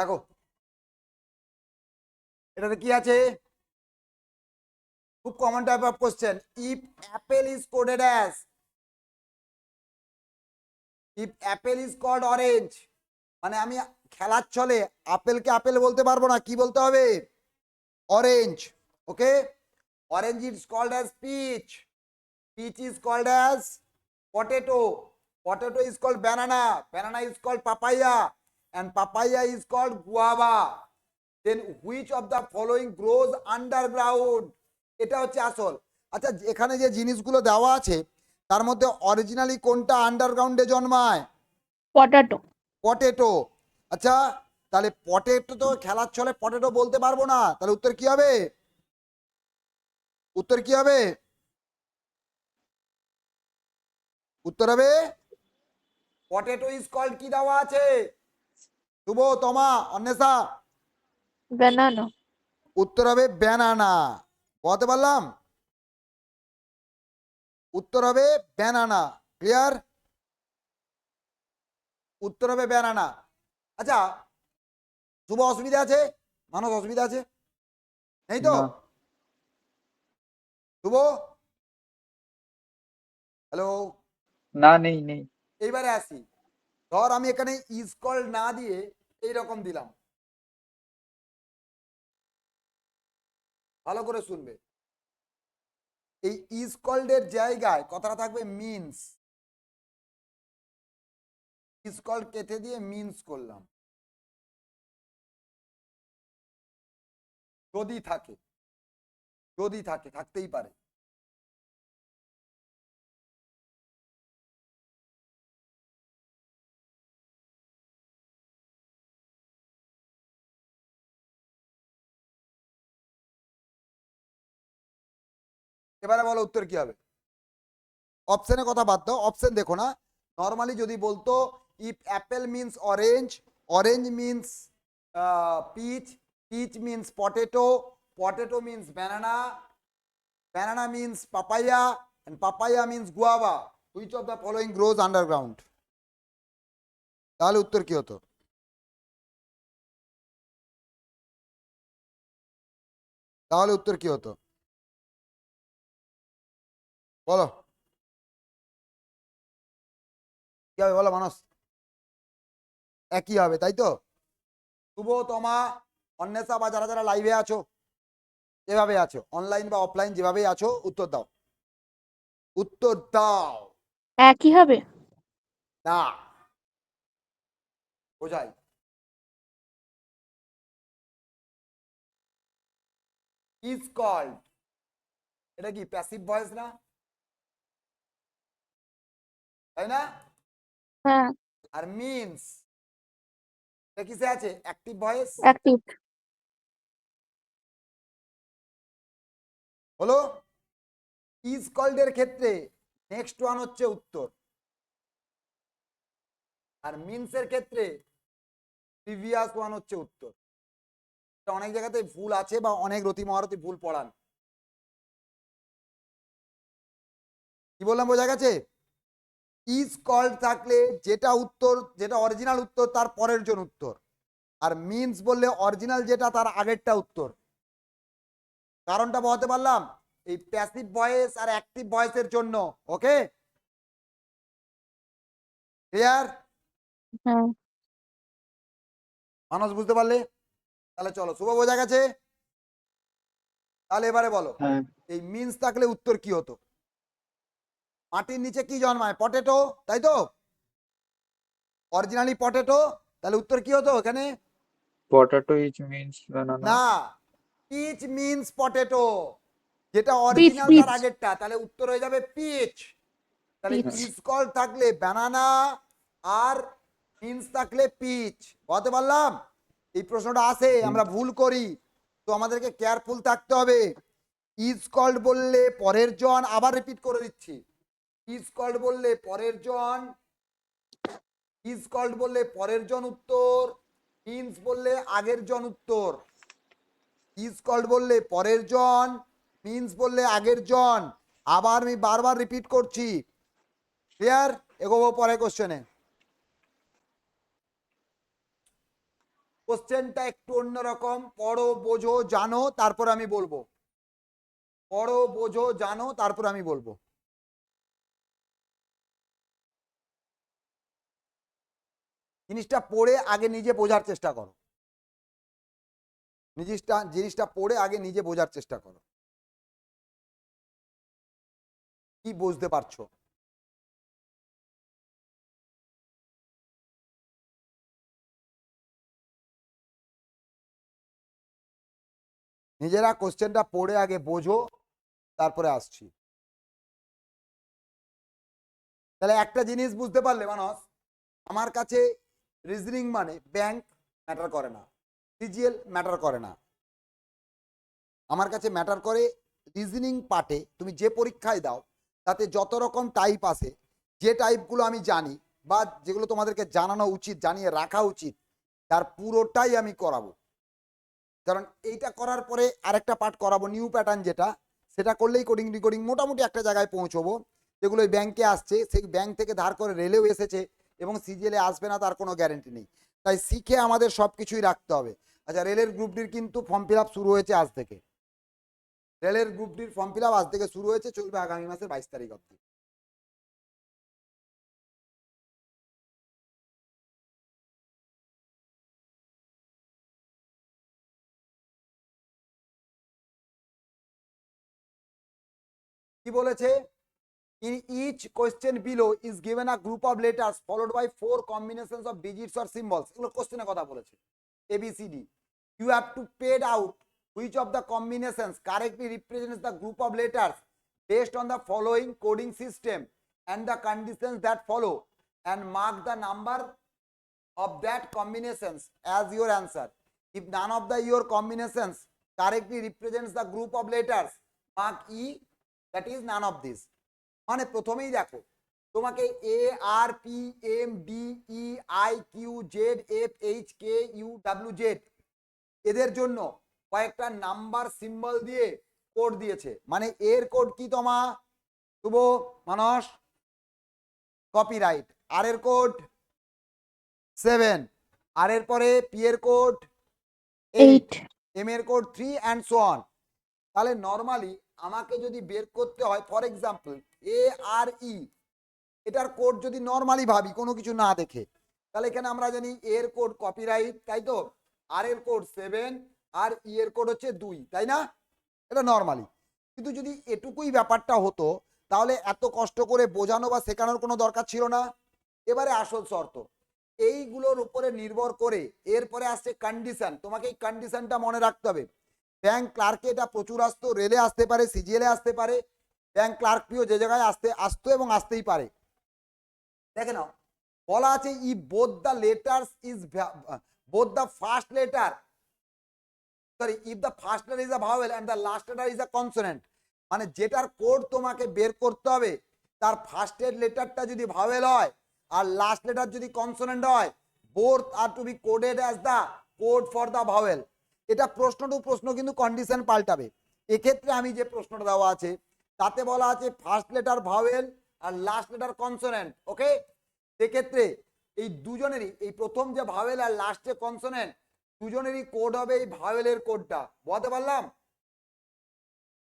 দেখো এটাতে কি আছে, খুব common type of question. If apple is coded as, if apple is called orange, মানে আমি খেলার ছলে আপেলকে আপেল বলতে পারবো না, কি বলতে হবে, orange. Okay, orange is called as peach, peach is called as potato, potato is called banana, banana is called papaya, and papaya is called guava. Then which of the following grows underground? এটা হচ্ছে আসল। আচ্ছা এখানে যে জিনিসগুলো দেওয়া আছে তার মধ্যে অরিজিনালি কোনটা আন্ডারগ্রাউন্ডে জন্মায়, পটাটো। পটেটো। আচ্ছা তাহলে পটেটো তো খেলার ছলে পটেটো বলতে পারবো না, তাহলে উত্তর কি হবে, উত্তর কি হবে, উত্তর হবে পটেটো ইজ কল্ড, কি দেওয়া আছে, শুভ, তোমা, অন্বেষা, ব্যানানা। উত্তর হবে ব্যানানা। বলতে পারলাম, উত্তর হবে ব্যানানা। ক্লিয়ার, উত্তর হবে ব্যানানা। আচ্ছা শুভ অসুবিধা আছে, মানুষ অসুবিধা আছে, নেই তো, না। শুভ, হ্যালো, না, নেই নেই। এইবারে আসি, ধর আমি এখানে ইজ কল্ড না দিয়ে এইরকম দিলাম, ভালো করে শুনবে, এই ইজ কল্ড এর জায়গায় কথাটা থাকবে মিনস, ইজ কল্ড কেটে দিয়ে মিনস করলাম, যদি থাকে, যদি থাকে, থাকতেই পারে। এবারে বলো উত্তর কি হবে, অপশনের কথা বাদ দাও, অপশন দেখো না, নর্মালি যদি বলতো if apple means orange, orange means peach, peach means potato, potato means banana, banana means papaya, and papaya means guava. Which of the following grows underground? তাহলে উত্তর কি হতো, তাহলে উত্তর কি হতো বলো, কি হবে বলো মানুষ, একই হবে তাই তো। শুভ, তোমা, অন্বেষা বা যারা যারা লাইভে আছো, যেভাবে আছো অনলাইন বা অফলাইন যেভাবেই আছো, উত্তর দাও, উত্তর দাও। একই হবে। না, বোঝাই, ইজ কল্ড, এটা কি প্যাসিভ ভয়েস না, তাই না, হ্যাঁ, আর মিনস এটা কিসে আছে, অ্যাক্টিভ ভয়েস। অ্যাক্টিভ। হলো, ইজ কল্ড এর ক্ষেত্রে নেক্সট ওয়ান হচ্ছে উত্তর, আর মিনস এর ক্ষেত্রে প্রিভিয়াস ওয়ান হচ্ছে উত্তর। অনেক জায়গাতে ভুল আছে বা অনেক রতি মহারতি ভুল পড়ান, কি বললাম বোঝা গেছে, ইজ কল্ড থাকলে যেটা উত্তর, যেটা অরিজিনাল উত্তর তার পরের জন উত্তর, আর মিনস বললে অরিজিনাল যেটা তার আগেরটা উত্তর। কারণটা বলতে পারলাম, এই প্যাসিভ ভয়েস আর অ্যাক্টিভ ভয়েসের জন্য। ওকে, ক্লিয়ার, হ্যাঁ। মানুষ বুঝতে পারলে, তাহলে চলো শুভ বোঝা গেছে, তাহলে এবারে বলো হ্যাঁ। এই মিনস থাকলে উত্তর কি হতো, মাটির নিচে কি জন্মায়, পটেটো, তাই তো, অরিজিনালি পটেটো, তাহলে উত্তর কি হতো এখানে, পটাটো ইজ মিন্স বানানা। না, পিচ মিনস পটেটো, যেটা পিচ অরিজিনাল পিচ তার আগেরটা, তাহলে উত্তর হয়ে যাবে পিচ। তাহলে পিচ। ইজ কল থাকলে ব্যানানা, আর মিনস থাকলে পিচ। বলতে পারলাম, এই প্রশ্নটা আসে, আমরা ভুল করি, তো আমাদেরকে কেয়ারফুল থাকতে হবে। ইজ কল্ড বললে পরের জন, আবার রিপিট করে দিচ্ছি, ইজ কল্ড বললে পরের জন, ইজ কল্ড বললে পরের জন উত্তর, মিনস বললে আগের জন উত্তর। ইজ কল্ড বললে পরের জন, মিনস বললে আগের জন, আবার আমি বারবার রিপিট করছি। ক্লিয়ার, এগোবো পরের কোশ্চেনে। কোশ্চেনটা একটু অন্যরকম, পড়ো বোঝো জানো তারপর আমি বলবো, পড়ো বোঝো জানো তারপর আমি বলবো। জিনিসটা পড়ে আগে নিজে বোঝার চেষ্টা করো, জিনিসটা পড়ে আগে নিজে বোঝার চেষ্টা করো কি বুঝতে পারছো। নিজেরা কোশ্চেনটা পড়ে আগে বোঝো, তারপরে আসছি। তাহলে একটা জিনিস বুঝতে পারলে মানুষ, আমার কাছে রিজনিং মানে ব্যাংক ম্যাটার করে না, সিজিএল ম্যাটার করে না, আমার কাছে ম্যাটার করে রিজনিং পার্টে তুমি যে পরীক্ষায় দাও তাতে যত রকম টাইপ আছে, যে টাইপগুলো আমি জানি বা যেগুলো তোমাদেরকে জানানো উচিত, জানিয়ে রাখা উচিত, তার পুরোটাই আমি করাবো। কারণ এইটা করার পরে আরেকটা পার্ট করাবো নিউ প্যাটার্ন, যেটা সেটা করলেই কোডিং রিকোডিং মোটামুটি একটা জায়গায় পৌঁছবো। যেগুলো ওই ব্যাংকে আসছে, সেই ব্যাংক থেকে ধার করে রেলেও এসেছে এবং সিজিএলে আসবে না তার কোনো গ্যারেন্টি নেই। তাই শিখে আমাদের সব কিছুই রাখতে হবে। আচ্ছা, রেলের গ্রুপ ডির কিন্তু ফর্ম ফিল আপ শুরু হয়েছে আজ থেকে, রেলের গ্রুপ ডির ফর্ম ফিল আপ আজ থেকে শুরু হয়েছে, চলবে আগামী মাসের 22 তারিখ অবধি। কি বলেছে? In each question below is given a group of letters followed by 4 combinations of digits or symbols. এগুলো কোশ্চেনের কথা বলেছে, ABCD. You have to pad out which of the combinations correctly represents the group of letters based on the following coding system and the conditions that follow, and mark the number of that combinations as your answer. If none of the your combinations correctly represents the group of letters, mark E, that is none of these. মানে প্রথমেই দেখো তোমাকে A R P M D E I Q Z F H K U W Z এদের জন্য কয়েকটা নাম্বার সিম্বল দিয়ে কোড দিয়েছে। মানে এর কোড কি তোমা শুভ মানস? কপিরাইট। আর এর কোড 7, আর এর পরে পি এর কোড 8, 8 এম এর কোড 3 অ্যান্ড সো অন। তাহলে নর্মালি আমাকে যদি বের করতে হয়, ফর এক্সাম্পল এ আর ই, এটার কোড যদি নর্মালি ভাবি কোনো কিছু না দেখে, তাহলে এখানে আমরা জানি এর কোড কপিরাইট, তাই তো, আর এর কোড 7 আর ই এর কোড হচ্ছে 2, তাই না? এটা নর্মালি। কিন্তু যদি এটুকুই ব্যাপারটা হতো তাহলে এত কষ্ট করে বোঝানো বা শেখানোর কোনো দরকার ছিল না। এবারে আসল শর্ত, এইগুলোর উপরে নির্ভর করে এরপরে আসছে কন্ডিশন। তোমাকে এই কন্ডিশনটা মনে রাখতে হবে। ব্যাংক ক্লার্কে এটা প্রচুর আসতো, রেলে আসতে পারে, সিজিএলে আসতে পারে, ব্যাংক ক্লার্ক পিও যে জায়গায় আসতো এবং আসতেই পারে। দেখে নাও, বলা আছে if both the letters is both the first letter, sorry, if the first letter is a vowel and the last letter is a consonant. মানে যেটার কোড তোমাকে বের করতে হবে তার ফার্স্টের লেটারটা যদি ভাওয়েল হয় আর লাস্ট লেটার যদি কনসোনেন্ট হয়, both are to be coded as the code for the vowel. এটা প্রশ্ন টু প্রশ্ন কিন্তু কন্ডিশন পাল্টাবে। এক্ষেত্রে আমি যে প্রশ্নটা দেওয়া আছে তাতে বলা আছে ফার্স্ট লেটার ভাওয়েল আর লাস্ট লেটার কনসোনেন্ট। ওকে, সেক্ষেত্রে এই দুজনেরই, এই প্রথম যে ভাওয়েল আর লাস্টে কনসোনেন্ট, দুজনেরই কোড হবে এই ভাওয়েলের কোডটা। বলতে পারলাম?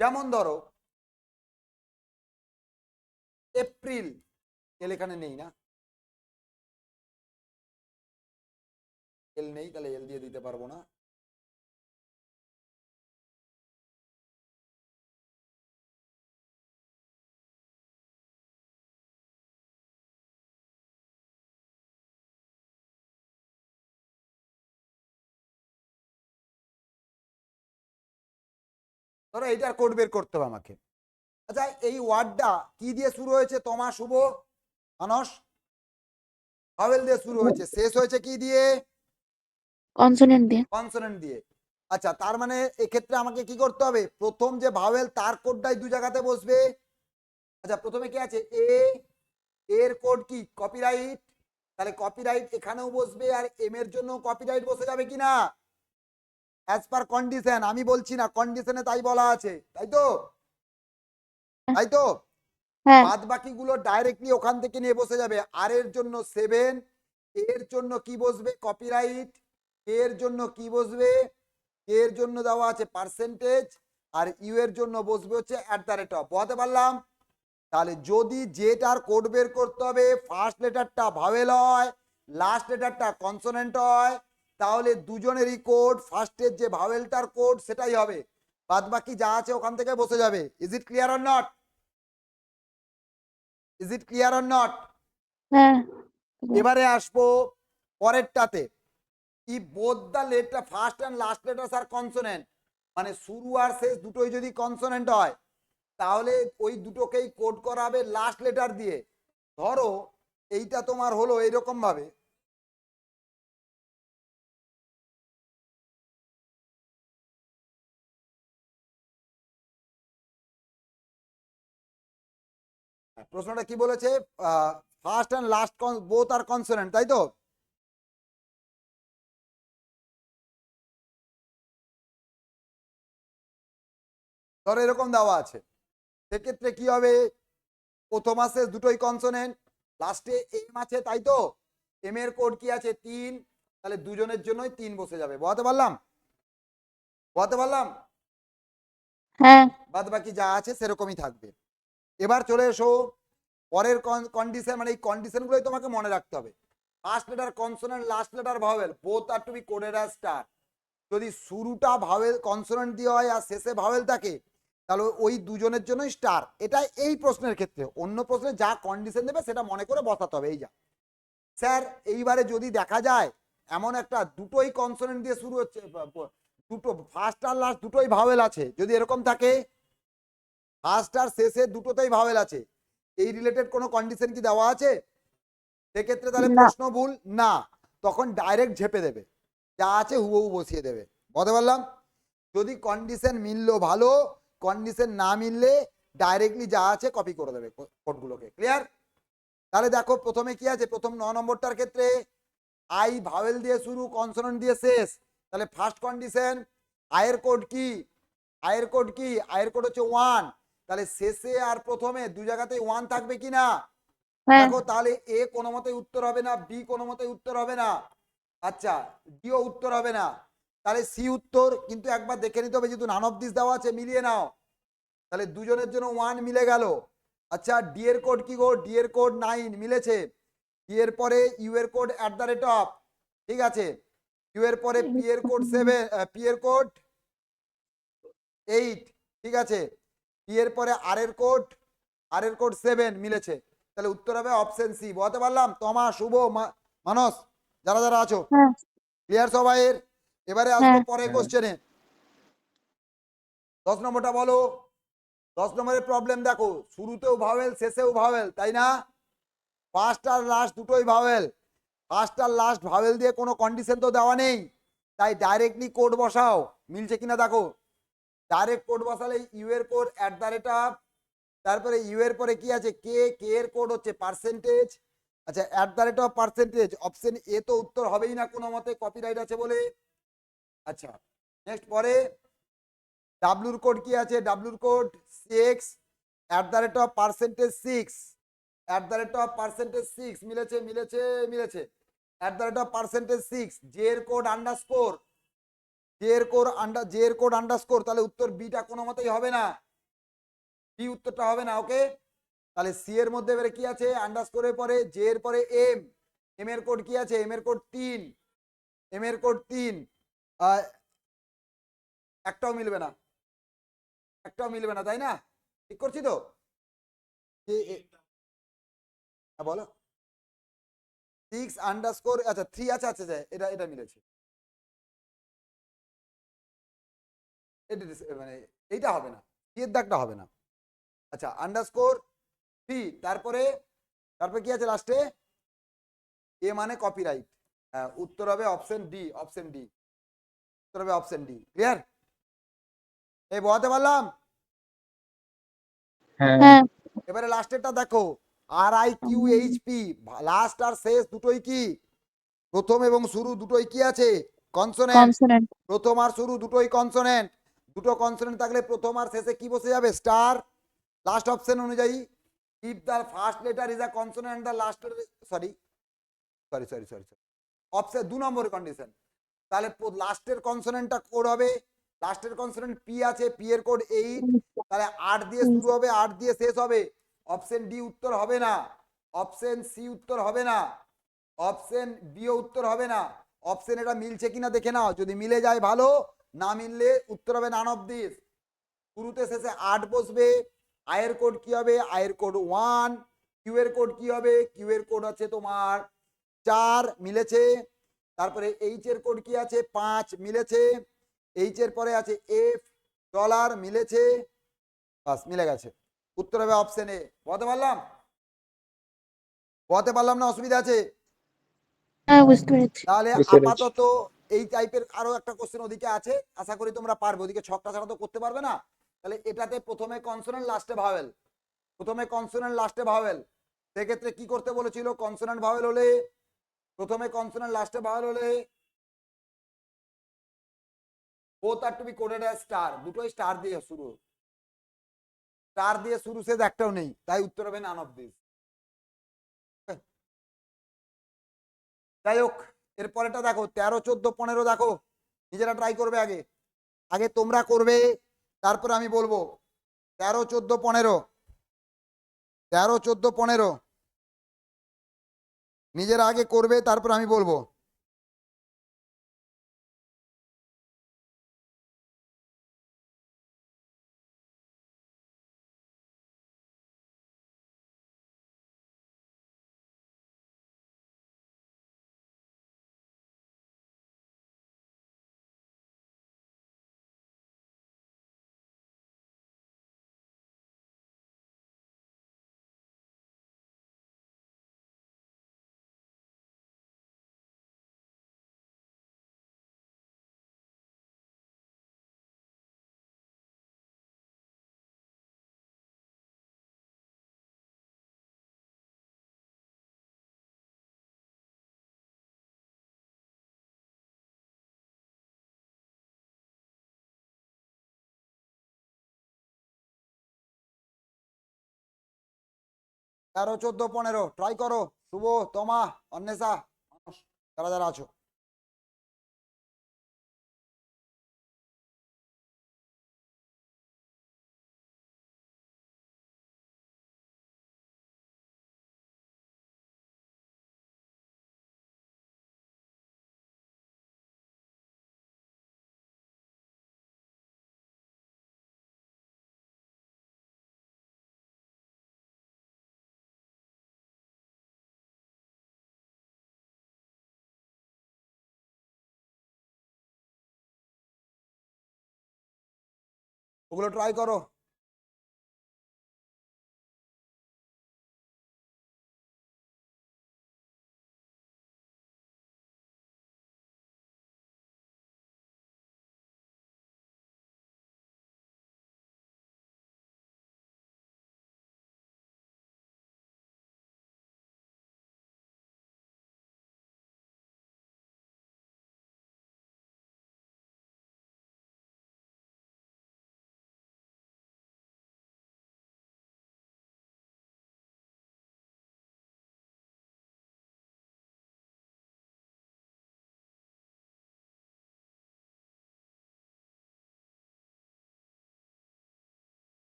যেমন ধরো এপ্রিল, এল এখানে নেই না, এল নেই, তাহলে এল দিয়ে দিতে পারবো না। ধরো এইটার কোড বের করতে হবে আমাকে। আচ্ছা, এই ওয়ার্ডটা কি দিয়ে শুরু হয়েছে তোমা শুভ মানস? ভাওয়েল দিয়ে শুরু হয়েছে, শেষ হয়েছে কি দিয়ে? কনসোনেন্ট দিয়ে। কনসোনেন্ট দিয়ে। আচ্ছা, তার মানে এক্ষেত্রে আমাকে কি করতে হবে? প্রথম যে ভাওয়েল তার কোডটাই দু জায়গাতে বসবে। আচ্ছা, প্রথমে কি আছে এ, এর কোড কি কপিরাইট, তাহলে কপিরাইট এখানেও বসবে আর এম এর জন্য কপিরাইট বসে যাবে কিনা? অ্যাজ পার কন্ডিশন, আমি বলছি না, কন্ডিশনে তাই বলা আছে, তাই তো? তাই তো? হ্যাঁ। বাদ বাকিগুলো ডাইরেক্টলি ওখান থেকে নিয়ে বসে যাবে। আর এর জন্য 7, এর জন্য কি বসবে? কপিরাইট, কে এর জন্য কি বসবে, কে এর জন্য দেওয়া আছে পার্সেন্টেজ, আর ইউ এর জন্য বসবে হচ্ছে @ বোঝাতে পারলাম? তাহলে যদি যেটার কোড বের করতে হবে ফার্স্ট লেটারটা ভাওয়েল হয়, লাস্ট লেটারটা কনসোনেন্ট হয়, তাহলে দুজনেরই কোড ফার্স্টের যে ভাওয়েলটার কোড সেটাই হবে, বাদ বাকি যা আছে ওখান থেকে বসে যাবে। Is it clear or not? Is it clear or not? হ্যাঁ এবারে আসবো পরেরটাতে। If both the letter first and last letters are consonant, মানে শুরু আর শেষ দুটোই যদি কনসোনেন্ট হয় তাহলে ওই দুটোকেই কোড করা হবে লাস্ট লেটার দিয়ে। ধরো এইটা তোমার হলো এইরকম ভাবে, প্রশ্নটা কি বলেছে, first and last both are consonant, তাই তো? ধরো এরকম দেওয়া আছে, সেক্ষেত্রে কি হবে, প্রথম আর শেষ দুটোই কনসোনেন্ট, লাস্টে এম আছে, তাই তো? এম এর কোড কি আছে 3, তাহলে দুজনের জন্যই 3 বসে যাবে। বোঝাতে পারলাম? বোঝাতে পারলাম? হ্যাঁ বাদ বাকি যা আছে সেরকমই থাকবে। এবার চলে এসো পরের কন্ডিশন, মানে এই কন্ডিশনগুলোই তোমাকে মনে রাখতে হবে। First letter consonant, last letter vowel, both are to be coded as star. যদি শুরুটা ভাওয়েল কনসোনেন্ট দিয়ে হয় আর শেষে ভাওয়েল থাকে তাহলে ওই দুজনের জন্যই স্টার। এটা এই প্রশ্নের ক্ষেত্রে, অন্য প্রশ্নে যা কন্ডিশন দেবে সেটা মনে করে বসাতে হবে। এই যা স্যার, এইবারে যদি দেখা যায় এমন একটা দুটোই কনসোনেন্ট দিয়ে শুরু হচ্ছে, দুটো ফার্স্ট আর লাস্ট দুটোই ভাওয়েল আছে, যদি এরকম থাকে ফার্স্ট আর শেষে দুটোতেই ভাওয়েল আছে, এই রিলেটেড কোনো কন্ডিশন কি দেওয়া আছে? সেক্ষেত্রে তাহলে না প্রশ্ন ভুল না, তখন ডাইরেক্ট ঝেপে দেবে, যা আছে হুবহু বসিয়ে দেবে। বলতে পারলাম? যদি কন্ডিশন মিললো ভালো, কন্ডিশন না মিললে ডাইরেক্টলি যা আছে কপি করে দেবে কোডগুলোকে। ক্লিয়ার? তাহলে দেখো প্রথমে কি আছে, প্রথম 9 নম্বরটার ক্ষেত্রে আই ভাওয়েল দিয়ে শুরু কনসোনেন্ট দিয়ে শেষ, তাহলে ফার্স্ট কন্ডিশন আয়ের কোড কি, আয়ের কোড কি, আয়ের কোড হচ্ছে 1, তাহলে শেষে আর প্রথমে দু জায়গাতেই 1 থাকবে কি না? হ্যাঁ দেখো তাহলে এ কোনো মতেই উত্তর হবে না, বি কোনো মতেই উত্তর হবে না, আচ্ছা ডিও উত্তর হবে না, তাহলে সি উত্তর। কিন্তু একবার দেখে নিতে হবে, যেহেতু নান অফ দিস দেওয়া আছে মিলিয়ে নাও, তাহলে দুজনের জন্য 1 মিলে গেল। আচ্ছা ডি এর কোড কি গো, ডি এর কোড 9 মিলেছে, ডি এর পরে ইউ এর কোড @, ঠিক আছে, ইউ এর পরে পি এর কোড 7, পি এর কোড 8, ঠিক আছে, পি এর পরে আর এর কোড, আর এর কোড 7 মিলেছে, তাহলে উত্তর হবে অপশন সি। বলতে পারলাম? তোমা, শুভ, মানস, যারা যারা আছো হ্যাঁ ক্লিয়ার সবাইয়ের? এবারে আসবো হ্যাঁ পরের হ্যাঁ কোশ্চেনে। 10 নম্বরটা বলো। 10 নম্বরের প্রবলেম দেখো, শুরুতেও ভাওয়েল শেষেও ভাওয়েল, তাই না? ফার্স্ট আর লাস্ট দুটোই ভাওয়েল, ফার্স্ট আর লাস্ট ভাওয়েল দিয়ে কোনো কন্ডিশন তো দেওয়া নেই, তাই ডাইরেক্টলি কোড বসাও। মিলছে কিনা দেখো, ডাইরেক্ট কোড বসালে ইউ এর কোড @, তারপরে ইউ এর পরে কি আছে কে, কে এর কোড হচ্ছে পার্সেন্টেজ, আচ্ছা @, অপশন এ তো উত্তর হবেই না কোনো মতে, কপিরাইট আছে বলে। আচ্ছা নেক্সট পরে ডাব্লুর কোড কি আছে, ডাব্লুর কোড 6, @6, @6 মিলেছে মিলেছে মিলেছে, @6, জে এর কোড আন্ডারস্কোর, জে এর কোড আন্ডারস্কোর, তাহলে উত্তর বিটা কোনো মতেই হবে না, বি উত্তরটা হবে না। ওকে, তাহলে সি এর মধ্যে এবারে কি আছে, আন্ডারস্কোরের পরে জে এর পরে এম, এম এর কোড কি আছে, এম এর কোড 3, এম এর কোড 3, একটাও মিলবে না, একটাও মিলবে না, তাই না? ঠিক করছি তো? বলো 6 আচ্ছা 3 আছে, আচ্ছা আচ্ছা এটা এটা মিলেছে, মানে এইটা হবে না, এর দাগটা হবে না। আচ্ছা _3, তারপরে তারপরে কি আছে লাস্টে, এ মানে কপিরাইট, হ্যাঁ উত্তর হবে অপশন ডি, অপশন ডি, উত্তর হবে অপশন ডি। ক্লিয়ার? এই বোঝাতে পারলাম? হ্যাঁ হ্যাঁ এবারে লাস্টেরটা দেখো, RIQHP, লাস্ট আর শেষ দুটোই কি, প্রথম এবং শুরু দুটোই কি আছে, কনসোনেন্ট। কনসোনেন্ট প্রথম আর শুরু দুটোই কনসোনেন্ট, দুটো কনসোনেন্ট থাকলে প্রথম আর শেষে কি বসে যাবে, স্টার। লাস্ট অপশন অনুযায়ী if the first letter is a consonant, the last, sorry sorry sorry sorry sorry, option 2 নম্বরের কন্ডিশন, তাহলে লাস্টের কনসোনেন্টটা কোড হবে, লাস্টের কনসোনেন্ট পি আছে, পি এর কোড 8, তাহলে 8 দিয়ে শুরু হবে, 8 দিয়ে শেষ হবে। অপশন ডি উত্তর হবে না, অপশন সি উত্তর হবে না, অপশন বি ও উত্তর হবে না। অপশন এটা মিলছে কিনা দেখে নাও, যদি মিলে যায় ভালো, না মিললে উত্তর হবে নান অফ দিস। শুরুতে শেষে 8 বসবে। আয়ের কোড কি হবে? আয়ের কোড 1। কিউ এর কোড কি হবে? কিউ এর কোড আছে তোমার 4, মিলেছে। তারপরে এইচ এর কোড কি আছে? 5, মিলেছে। এইচ এর পরে আছে এফ ডলার, মিলেছে। বাস মিলে গেছে, উত্তর হবে অপশন এ। বলতে পারলাম? বলতে পারলাম না? অসুবিধা আছে? হ্যাঁ, বুঝতে পেরেছি। তাহলে বুঝতে পেরেছি। আপাতত এই টাইপের আরো একটা কোশ্চেন ওদিকে আছে, আশা করি তোমরা পারবে। ওদিকে ছকটা ছাড়া তো করতে পারবে না। তাহলে এটাতে প্রথমে কনসোনেন্ট লাস্টে ভাওয়েল, প্রথমে কনসোনেন্ট লাস্টে ভাওয়েল। সেক্ষেত্রে কি করতে বলেছিল? কনসোনেন্ট ভাওয়েল হলে, প্রথমে কনসোনেন্ট লাস্টে ভাওয়েল হলে both are to be coded as star, দুটোই স্টার দিয়ে শুরু, স্টার দিয়ে শুরু শেষ একটাও নেই, তাই উত্তর হবে নান অফ দিস। যাই হোক, এরপরেটা দেখো 13, 14, 15 দেখো, নিজেরা ট্রাই করবে। আগে আগে তোমরা করবে, তারপরে আমি বলবো। 13, 14, 15, 13, 14, 15 নিজেরা আগে করবে, তারপর আমি বলবো। তেরো, 14, 15 ট্রাই করো। শুভ, তোমা, অন্বেষা, মানুষ, যারা যারা আছো। ওগুলো ট্রাই করো।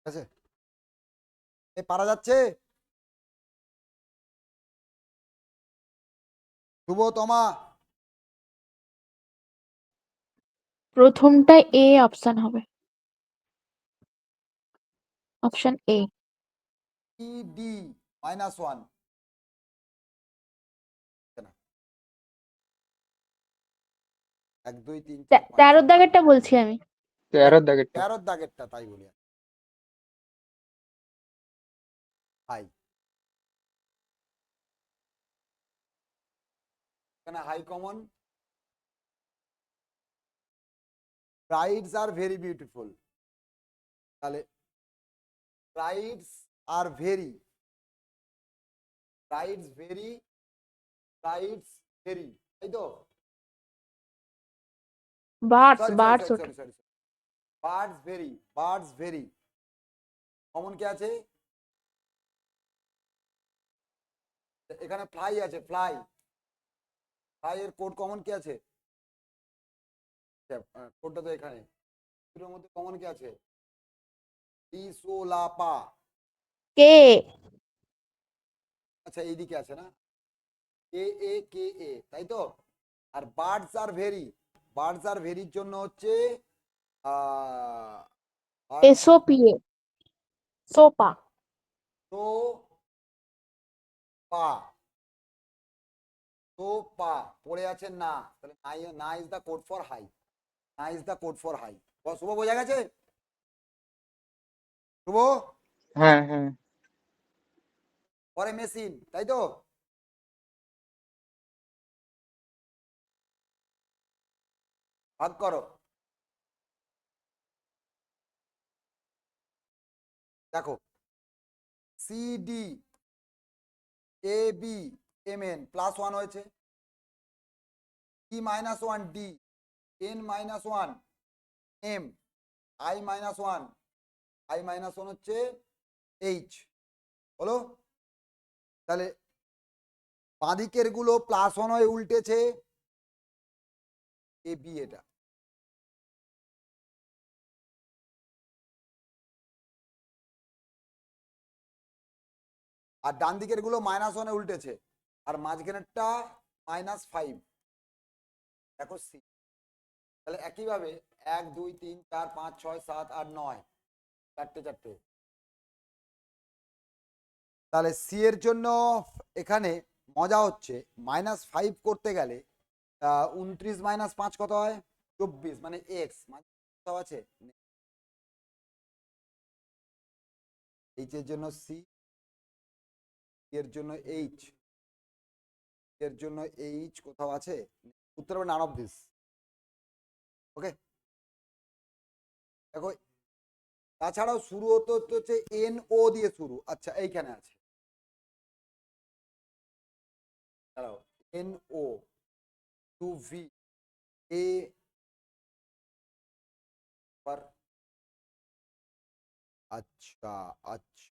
ঠিক আছে, এ পারা যাচ্ছে? শুভ তোমা, প্রথমটা এ অপশন হবে। Option A. ডি -1, 1 2 3 4 5 13 6 দাগেরটা বলছি আমি। 13 দাগেরটা। 13 দাগেরটা তাই বলি হাই, এখানে high common. Brides are very beautiful, তাহলে brides are very, brides very, brides very, তাই তো? Birds sorry sorry birds sorry ওটা। Sorry sorry, birds very, birds very common কে আছে? এখানে ফ্লাই আছে, ফ্লাই, ফ্লাই এর কোড কমন কে আছে? কোডটা তো এখানে, দুটোর মধ্যে কমন কে আছে? ইসোলাপা, কে। আচ্ছা এইদিকে আছে না, কে এ, তাই তো? আর birds are very, birds are ভেরির জন্য হচ্ছে এসওপিএ। সোপা। তো পা, তো পা পড়ে আছে না, তাহলে না is the code for high, না is the code for high. Shubho বোঝা গেছে? শুভ, হ্যাঁ হ্যাঁ। পরে মেশিন, তাই তো? ভাগ করো, দেখো C D A B M N +1 হয়েছে, E -1 D, N -1 M, I -1, I -1 হচ্ছে এইচ, হলো? তাহলে বাঁদিকের গুলো +1 হয়ে উল্টেছে, এ বি এটা, আর ডান দিকের গুলো -1 এ উল্টেছে, আর মাঝখানেরটা -5, দেখো সি। তাহলে একইভাবে 1 2 3 4 5 6 7 8 9, চারটে চারটে। তাহলে সি এর জন্য এখানে মজা হচ্ছে, -5 করতে গেলে 29 - 5 কত হয়? 24, মানে এক্স কোথাও আছে? এইচ এর জন্য সি, এর জন্য এইচ, এর জন্য এইচ কোথাও আছে? উত্তর হবে নান অফ দিস। ওকে, দেখো তাছাড়াও শুরু হতে হতে হচ্ছে এন ও দিয়ে শুরু, আচ্ছা এইখানে আছে, দাঁড়াও, N O two V A पर, अच्छा अच्छा,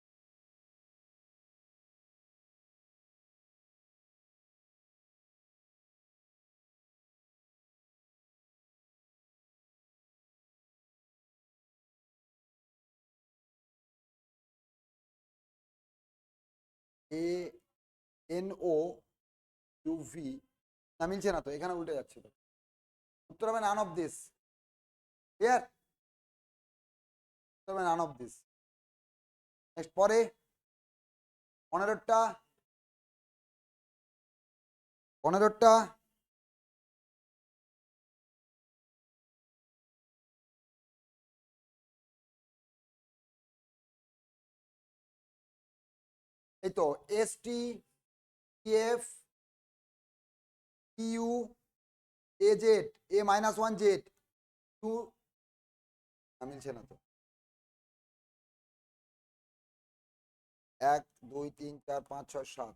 A N O U V, না মিলছে না তো, এখানে উল্টে যাচ্ছে তো, উত্তর হবে নান অফ দিস। ক্লিয়ার? উত্তর হবে নান অফ দিস। নেক্সট পরে 15টা, 15টা এই তো S T F U A Z, A -1 Z two, মিলছে না তো, 1 2 3 4 5 6 7,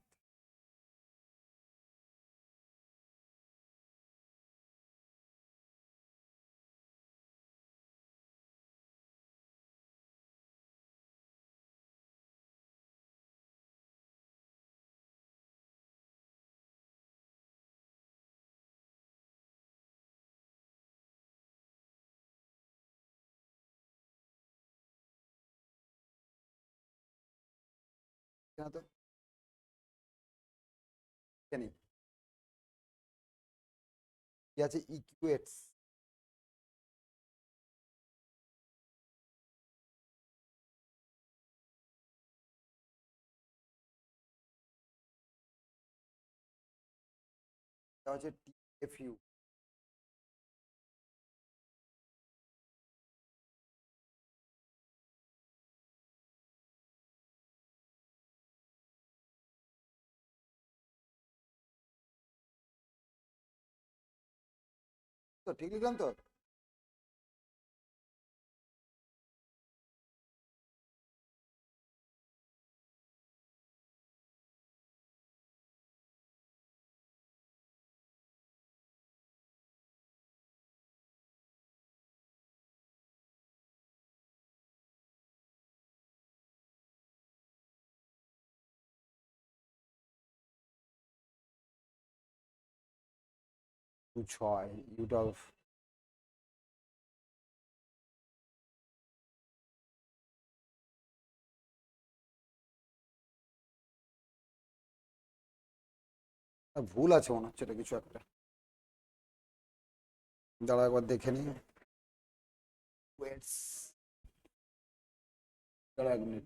না তো জানি কি আছে, ইকুয়েটস। এটা হচ্ছে টিএফইউ। তো ঠিক লিখলাম তো? ছয় ইউটা ভুল আছে মনে হচ্ছে, এটা কিছু একটা। দাঁড়া একবার দেখে নি। ওয়েটস, দাঁড়া 1 মিনিট।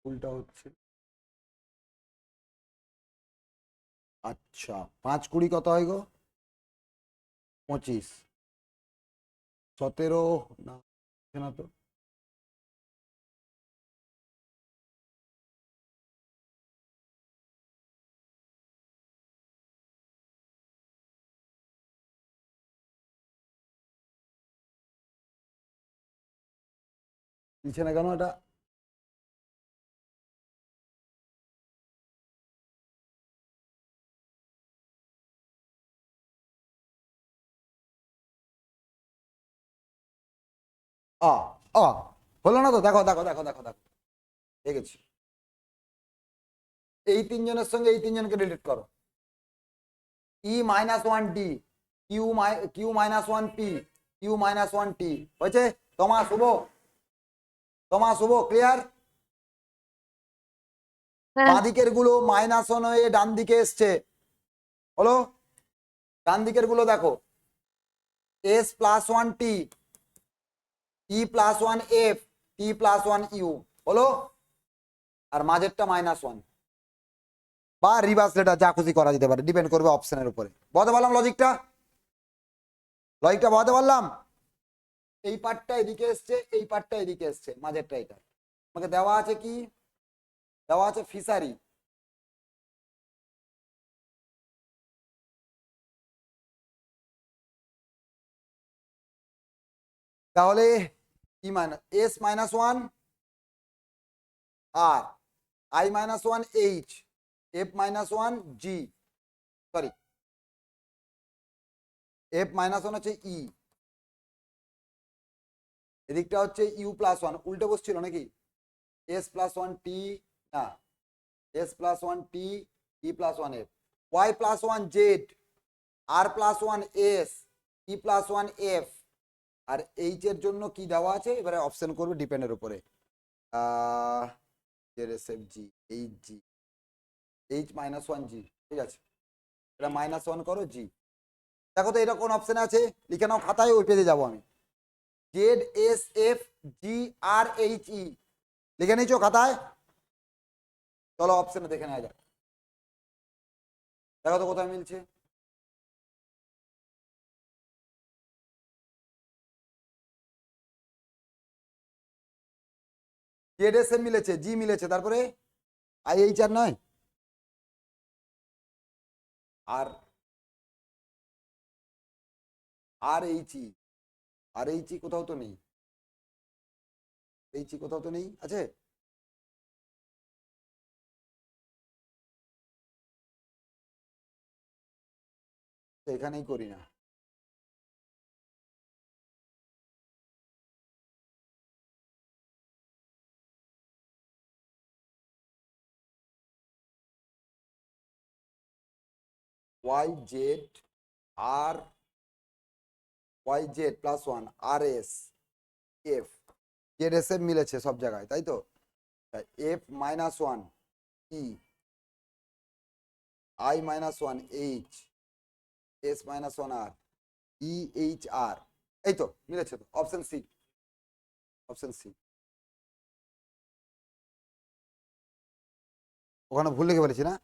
ভুলটা হচ্ছে, আচ্ছা 5 20 কত হয় গো? 25, 17 না, হচ্ছে না তো। দিচ্ছে না কেন এটা? আ আ হলো না তো, দেখো দেখো দেখো দেখো দেখো, দেখেছি। এই তিনজনের সঙ্গে এই তিনজনকে ডিলিট করো। E-1D, Q-1P, Q-1T হয়েছে। তোমার শুভ, তোমার শুভ ক্লিয়ার। হ্যাঁ বাঁ দিকের গুলো -1 হয়ে ডান দিকে এসছে, হলো। ডান দিকের গুলো দেখো, S+1T, E+1F, T+1U, হলো। আর মাঝেরটা -1, বা রিভার্স লেটার যা খুশি করা যেতে পারে, ডিপেন্ড করবে অপশনের উপরে। বলতে পারলাম লজিকটা? লজিকটা বলতে পারলাম? এই পার্টটা এদিকে এসছে, এই পার্টটা এদিকে এসছে, মাঝেরটা এটা। আমাকে দেওয়া আছে কি? দেওয়া আছে ফিশারি। তাহলে ই মাইনাস S-1 আর I-1 H, F-1 G, sorry F-1 হচ্ছে ই, এদিকটা হচ্ছে U+1, উল্টে বসছিল নাকি? S+1T, না, S+1T, E+1F, Y+1Z, R+1S, E+1F। আর এইচ এর জন্য কি দেওয়া আছে এবারে অপশন করবে ডিপেন্ডের উপরে। জি, এইচ জি, H-1G, ঠিক আছে। এটা -1 করো জি। দেখো তো এটা কোন অপশনে আছে, লিখে নাও খাতায়, ওই পেজে যাবো আমি। ZSFGRHE লিখে নিয়েছো খাতায়? চলো অপশনে দেখে নেওয়া যাক, দেখো তো কোথায় মিলছে। ZSF মিলেছে, জি মিলেছে, তারপরে IH আর নয়, আর RHE, RHE কোথাও তো নেই, এইচই কোথাও তো নেই, আছে? তো এখানেই করি না। ওয়াই জেড আর ওয়াই জেড প্লাস ওয়ান আর S F, Z S F মিলেছে সব জায়গায়, তাই তো? F minus one E, I minus one H, S minus one R, E H R, এই তো মিলেছে তো, অপশন সি, অপশন সি। ওখানে ভুল লিখে বলেছি না?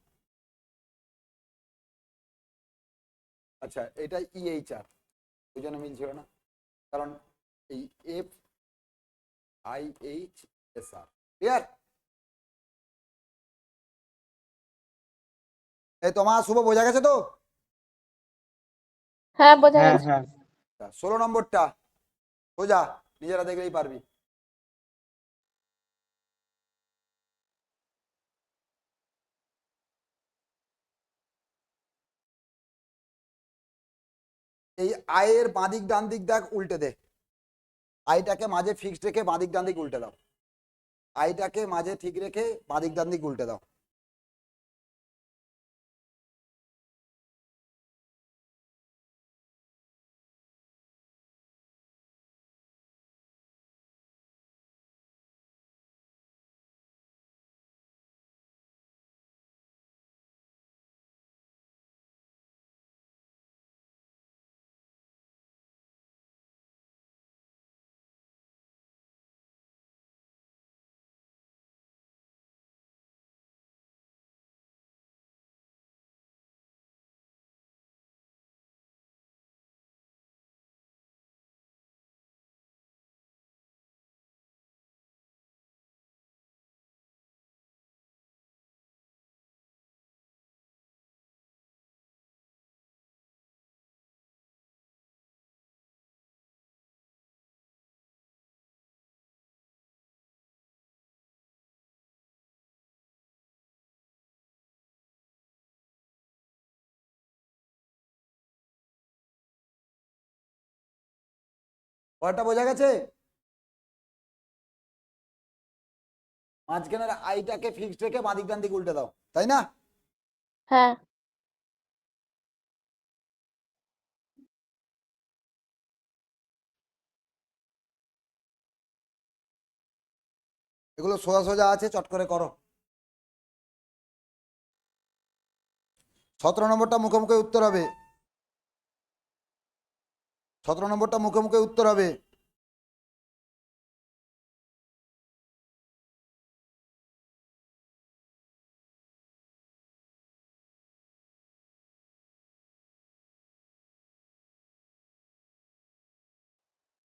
আচ্ছা, এটা ই এইচ আর, ওই জন্য মিলছিল না, কারণ এই F I H S R. Clear? এই তোমার শুভ বোঝা গেছে তো? হ্যাঁ বোঝা হ্যাঁ গেছে। হ্যাঁ 16 নম্বরটা সোজা, নিজেরা দেখলেই পারবি। এই আয়ের বাঁদিক ডান দিক দেখ, উল্টে দে। আইটাকে মাঝে ফিক্সড রেখে বাঁদিক ডান দিক উল্টে দাও। আইটাকে মাঝে ঠিক রেখে বাঁদিক ডান দিক উল্টে দাও। পরেরটা বোঝা গেছে? মাঝখানের আইটাকে ফিক্সড রেখে বাঁদিক ডান দিক উল্টে দাও, তাই না? হ্যাঁ। এগুলো সোজা সোজা আছে, চট করে করো। 17 নম্বরটা মুখে মুখে উত্তর হবে। 17 নম্বরটা মুখে মুখে উত্তর হবে।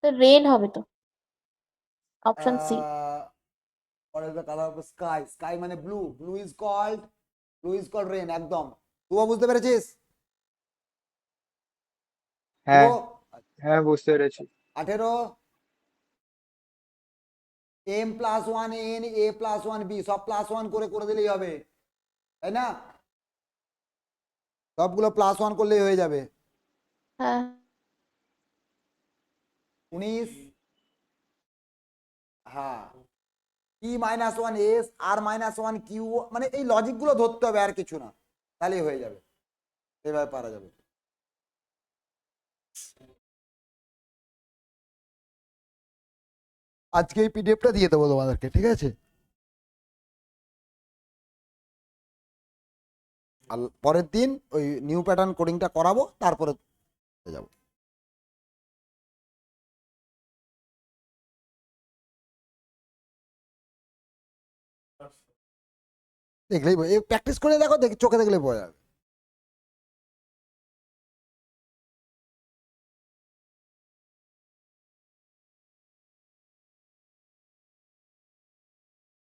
তো রেন হবে তো, option C. What is the color of the sky? Sky মানে blue, blue is called rain, একদম। তুইও বুঝতে পেরেছিস? হ্যাঁ তুইও? হ্যাঁ বুঝতে পেরেছি। 18 M plus one N A plus one B, সব প্লাস ওয়ান করে করে দিলেই হবে, তাই না? সবগুলো প্লাস ওয়ান করলেই হয়ে যাবে। হ্যাঁ। 19, হ্যাঁ, ই মাইনাস ওয়ান এস আর মাইনাস ওয়ান কিউ, মানে এই লজিক গুলো ধরতে হবে, আর কিছু না, তাহলেই হয়ে যাবে, এভাবে পারা যাবে। আজকে এই পিডিএফটা দিয়ে দেবো তোমাদেরকে, ঠিক আছে? আর পরের দিন ওই নিউ প্যাটার্ন কোডিংটা করাবো, তারপরে যাবো। দেখলেই প্র্যাকটিস করে দেখো, চোখে দেখলে বোঝা যাবে।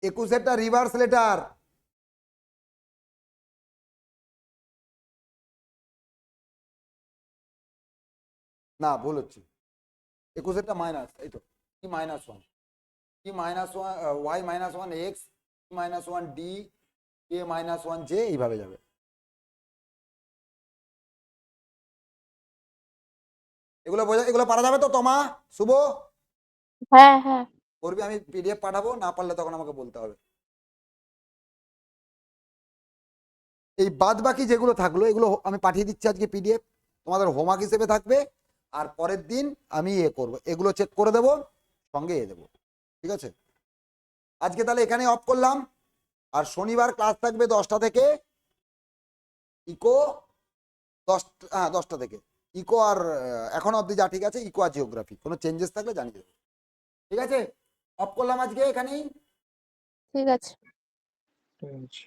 একুশেরটা রিভার্স লেটার, না ভুল হচ্ছে। একুশেরটা মাইনাস, এই তো, E minus one, E minus one Y minus one X, minus one D, A minus one J, এইভাবে যাবে। এগুলো পারা যাবে তো তোমা, শুভ? হ্যাঁ হ্যাঁ করবি, আমি পিডিএফ পাঠাবো, না পারলে তখন আমাকে বলতে হবে। এই বাদ বাকি যেগুলো থাকলো এগুলো আমি পাঠিয়ে দিচ্ছি আজকে পিডিএফ, তোমাদের হোমওয়ার্ক হিসেবে থাকবে। আর পরের দিন আমি করব, এগুলো চেক করে দেবো, সঙ্গে দেবো, ঠিক আছে? আজকে তাহলে এখানে অফ করলাম। আর শনিবার ক্লাস থাকবে 10টা থেকে, ইকো 10টা থেকে ইকো, আর এখন অবধি যা ঠিক আছে ইকো আর জিওগ্রাফি, কোনো চেঞ্জেস থাকলে জানিয়ে দেবো, ঠিক আছে? অফ করলাম আজকে এখানেই। ঠিক আছে। ঠিক আছে।